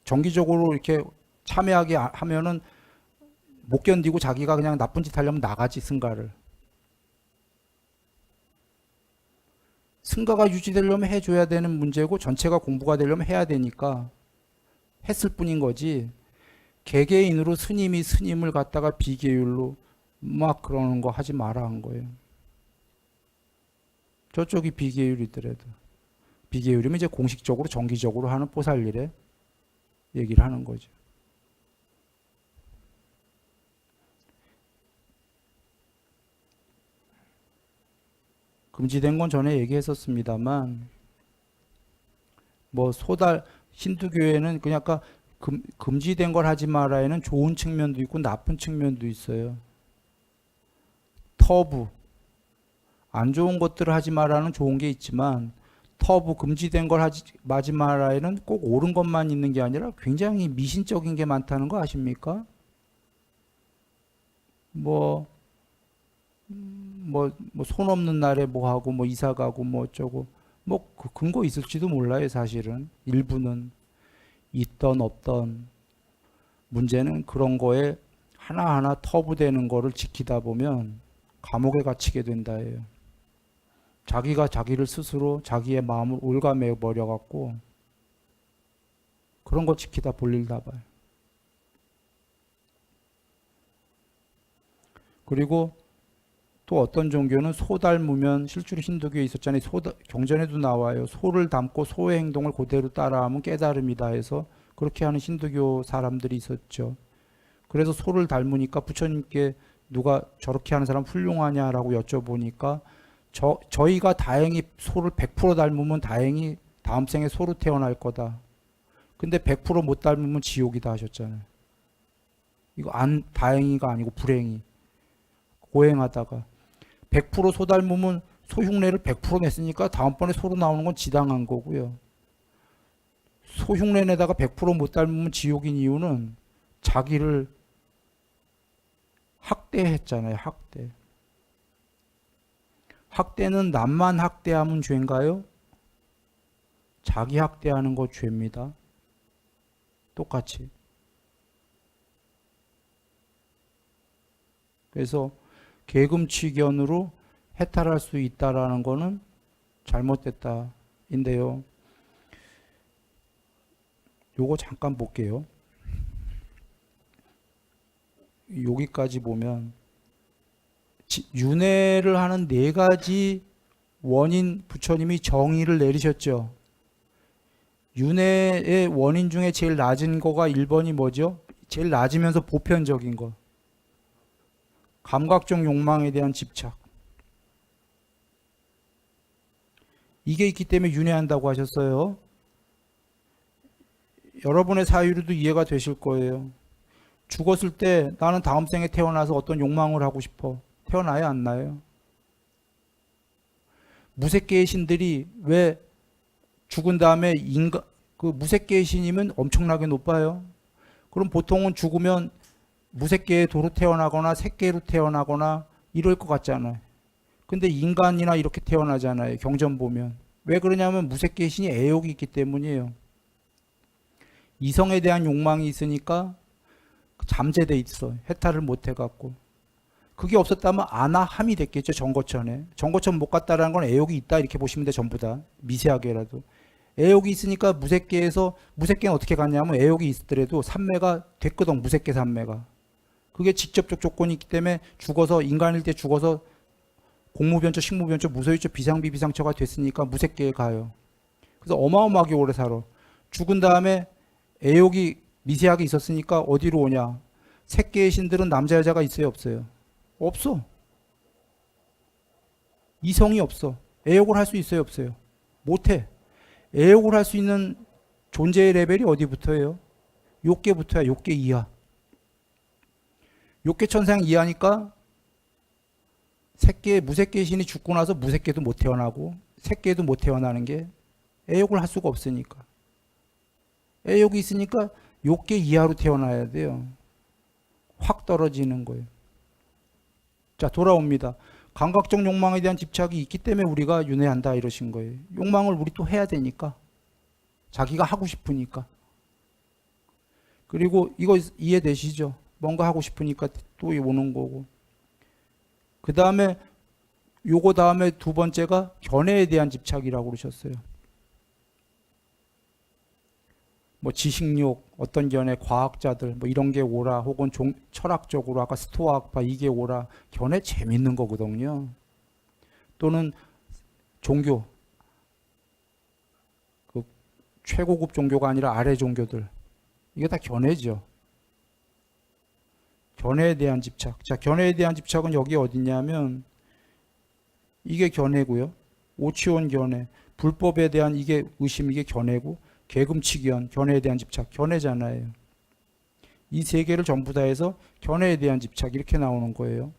정기적으로 이렇게 참여하게 하면은 못 견디고 자기가 그냥 나쁜 짓 하려면 나가지 승가를. 승가가 유지되려면 해줘야 되는 문제고 전체가 공부가 되려면 해야 되니까 했을 뿐인 거지. 개개인으로 스님이 스님을 갖다가 비계율로 막 그러는 거 하지 마라 한 거예요. 저쪽이 비계율이더라도. 비계율이면 이제 공식적으로 정기적으로 하는 보살일에 얘기를 하는 거죠. 금지된 건 전에 얘기했었습니다만 뭐 힌두교에는 그냥 아까 금지된 걸 하지 마라에는 좋은 측면도 있고 나쁜 측면도 있어요. 터부 안 좋은 것들을 하지 마라는 좋은 게 있지만 터부 금지된 걸 하지 마라에는 꼭 옳은 것만 있는 게 아니라 굉장히 미신적인 게 많다는 거 아십니까? 손 없는 날에 뭐 하고 뭐 이사 가고 뭐 어쩌고 그 근거 있을지도 몰라요. 사실은 일부는 있던 없던 문제는 그런 거에 하나하나 터부되는 거를 지키다 보면 감옥에 갇히게 된다예요. 자기가 자기를 스스로 자기의 마음을 올가매 버려 갖고 그런 거 지키다 볼일 다 봐요. 그리고 또 어떤 종교는 소 닮으면 실제로 힌두교에 있었잖아요. 경전에도 나와요. 소를 닮고 소의 행동을 그대로 따라하면 깨달음이다 해서 그렇게 하는 힌두교 사람들이 있었죠. 그래서 소를 닮으니까 부처님께 누가 저렇게 하는 사람 훌륭하냐라고 여쭤보니까 저희가 다행히 소를 100% 닮으면 다행히 다음 생에 소로 태어날 거다. 근데 100%못 닮으면 지옥이다 하셨잖아요. 이거 다행히가 아니고 불행히. 고행하다가 100%소 닮으면 소 흉내를 100% 냈으니까 다음번에 소로 나오는 건 지당한 거고요. 소 흉내 내다가 100%못 닮으면 지옥인 이유는 자기를 학대했잖아요. 학대. 학대는 남만 학대하면 죄인가요? 자기 학대하는 거 죄입니다. 똑같이. 그래서 계금치견으로 해탈할 수 있다라는 거는 잘못됐다인데요. 요거 잠깐 볼게요. 여기까지 보면 윤회를 하는 4가지 원인 부처님이 정의를 내리셨죠. 윤회의 원인 중에 제일 낮은 거가 1번이 뭐죠? 제일 낮으면서 보편적인 거. 감각적 욕망에 대한 집착. 이게 있기 때문에 윤회한다고 하셨어요. 여러분의 사유로도 이해가 되실 거예요. 죽었을 때 나는 다음 생에 태어나서 어떤 욕망을 하고 싶어. 태어나야 안 나요? 무색계의 신들이 왜 죽은 다음에 그 무색계의 신이면 엄청나게 높아요. 그럼 보통은 죽으면 무색계의 도로 태어나거나 색계로 태어나거나 이럴 것 같잖아요. 근데 인간이나 이렇게 태어나잖아요. 경전 보면. 왜 그러냐면 무색계의 신이 애욕이 있기 때문이에요. 이성에 대한 욕망이 있으니까 잠재돼 있어. 해탈을 못 해갖고. 그게 없었다면 아나함이 됐겠죠. 정거천에. 정거천 못 갔다라는 건 애욕이 있다 이렇게 보시면 돼. 전부 다. 미세하게라도. 애욕이 있으니까 무색계에서, 무색계는 어떻게 갔냐면 애욕이 있더라도 삼매가 됐거든. 무색계 삼매가. 그게 직접적 조건이 있기 때문에 죽어서, 인간일 때 죽어서 공무변처, 식무변처, 무소유처, 비상비비상처가 됐으니까 무색계에 가요. 그래서 어마어마하게 오래 살아. 죽은 다음에 애욕이 미세하게 있었으니까 어디로 오냐. 색계의 신들은 남자 여자가 있어요 없어요? 없어. 이성이 없어. 애욕을 할 수 있어요 없어요? 못해. 애욕을 할 수 있는 존재의 레벨이 어디부터예요? 욕계부터야. 욕계 이하. 욕계 천상 이하니까 색계, 무색계의 신이 죽고 나서 무색계도 못 태어나고 색계도 못 태어나는 게 애욕을 할 수가 없으니까. 애욕이 있으니까 욕계 이하로 태어나야 돼요. 확 떨어지는 거예요. 자, 돌아옵니다. 감각적 욕망에 대한 집착이 있기 때문에 우리가 윤회한다 이러신 거예요. 욕망을 우리 또 해야 되니까. 자기가 하고 싶으니까. 그리고 이거 이해되시죠? 뭔가 하고 싶으니까 또 오는 거고. 그 다음에 요거 다음에 두 번째가 견해에 대한 집착이라고 그러셨어요. 뭐 지식욕, 어떤 견해, 과학자들 뭐 이런 게 오라, 혹은 철학적으로 아까 스토아학파 이게 오라. 견해 재밌는 거거든요. 또는 종교, 그 최고급 종교가 아니라 아래 종교들, 이게 다 견해죠. 견해에 대한 집착. 자, 견해에 대한 집착은 여기 어디냐면 이게 견해고요. 오치온 견해, 불법에 대한 이게 의심, 이게 견해고, 계금치견, 견해에 대한 집착, 견해잖아요. 이 세 개를 전부 다 해서 견해에 대한 집착 이렇게 나오는 거예요.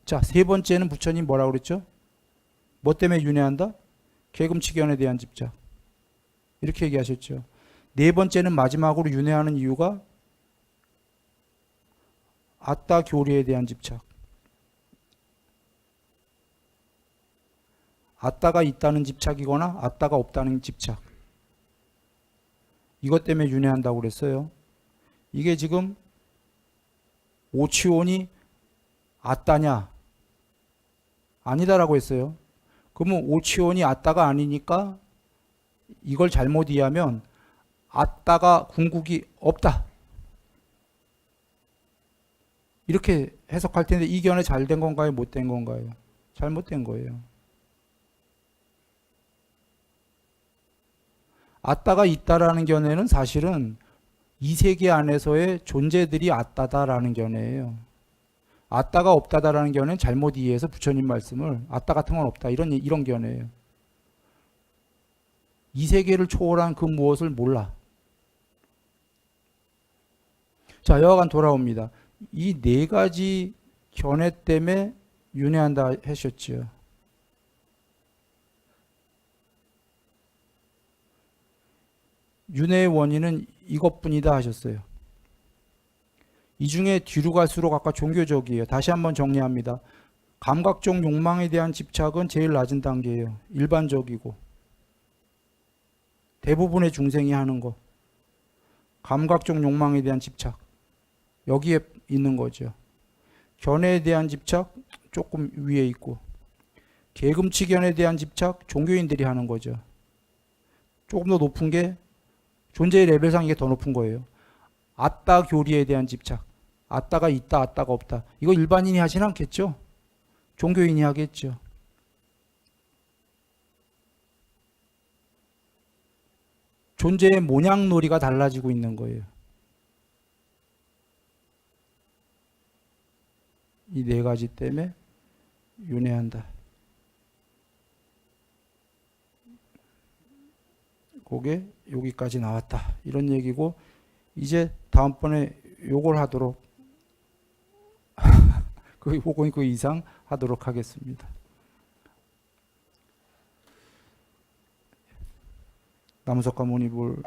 자, 세 번째는 부처님 뭐라고 그랬죠? 뭐 때문에 윤회한다? 계금치견에 대한 집착. 이렇게 얘기하셨죠. 네 번째는 마지막으로 윤회하는 이유가 아따 교리에 대한 집착. 아따가 있다는 집착이거나 아따가 없다는 집착. 이것 때문에 윤회한다고 그랬어요. 이게 지금 오치온이 아따냐? 아니다라고 했어요. 그러면 오치온이 아따가 아니니까 이걸 잘못 이해하면 아따가 궁극이 없다. 이렇게 해석할 텐데 이 견해 잘 된 건가요? 못 된 건가요? 잘못된 거예요. 아따가 있다라는 견해는 사실은 이 세계 안에서의 존재들이 아따다라는 견해예요. 아따가 없다다라는 견해는 잘못 이해해서 부처님 말씀을 아따 같은 건 없다 이런 견해예요. 이 세계를 초월한 그 무엇을 몰라. 자, 여하간 돌아옵니다. 이 네 가지 견해 때문에 윤회한다 하셨죠. 윤회의 원인은 이것뿐이다 하셨어요. 이 중에 뒤로 갈수록 아까 종교적이에요. 다시 한번 정리합니다. 감각적 욕망에 대한 집착은 제일 낮은 단계예요. 일반적이고 대부분의 중생이 하는 거. 감각적 욕망에 대한 집착. 여기에 있는 거죠. 견해에 대한 집착 조금 위에 있고 계금치 견해에 대한 집착 종교인들이 하는 거죠. 조금 더 높은 게 존재의 레벨상 이게 더 높은 거예요. 아따 교리에 대한 집착. 아따가 있다, 아따가 없다. 이거 일반인이 하진 않겠죠? 종교인이 하겠죠. 존재의 모양놀이가 달라지고 있는 거예요. 이 네 가지 때문에 윤회한다. 그게 여기까지 나왔다. 이런 얘기고 이제 다음번에 요걸 하도록 그 이상 하도록 하겠습니다. 남석가 모니볼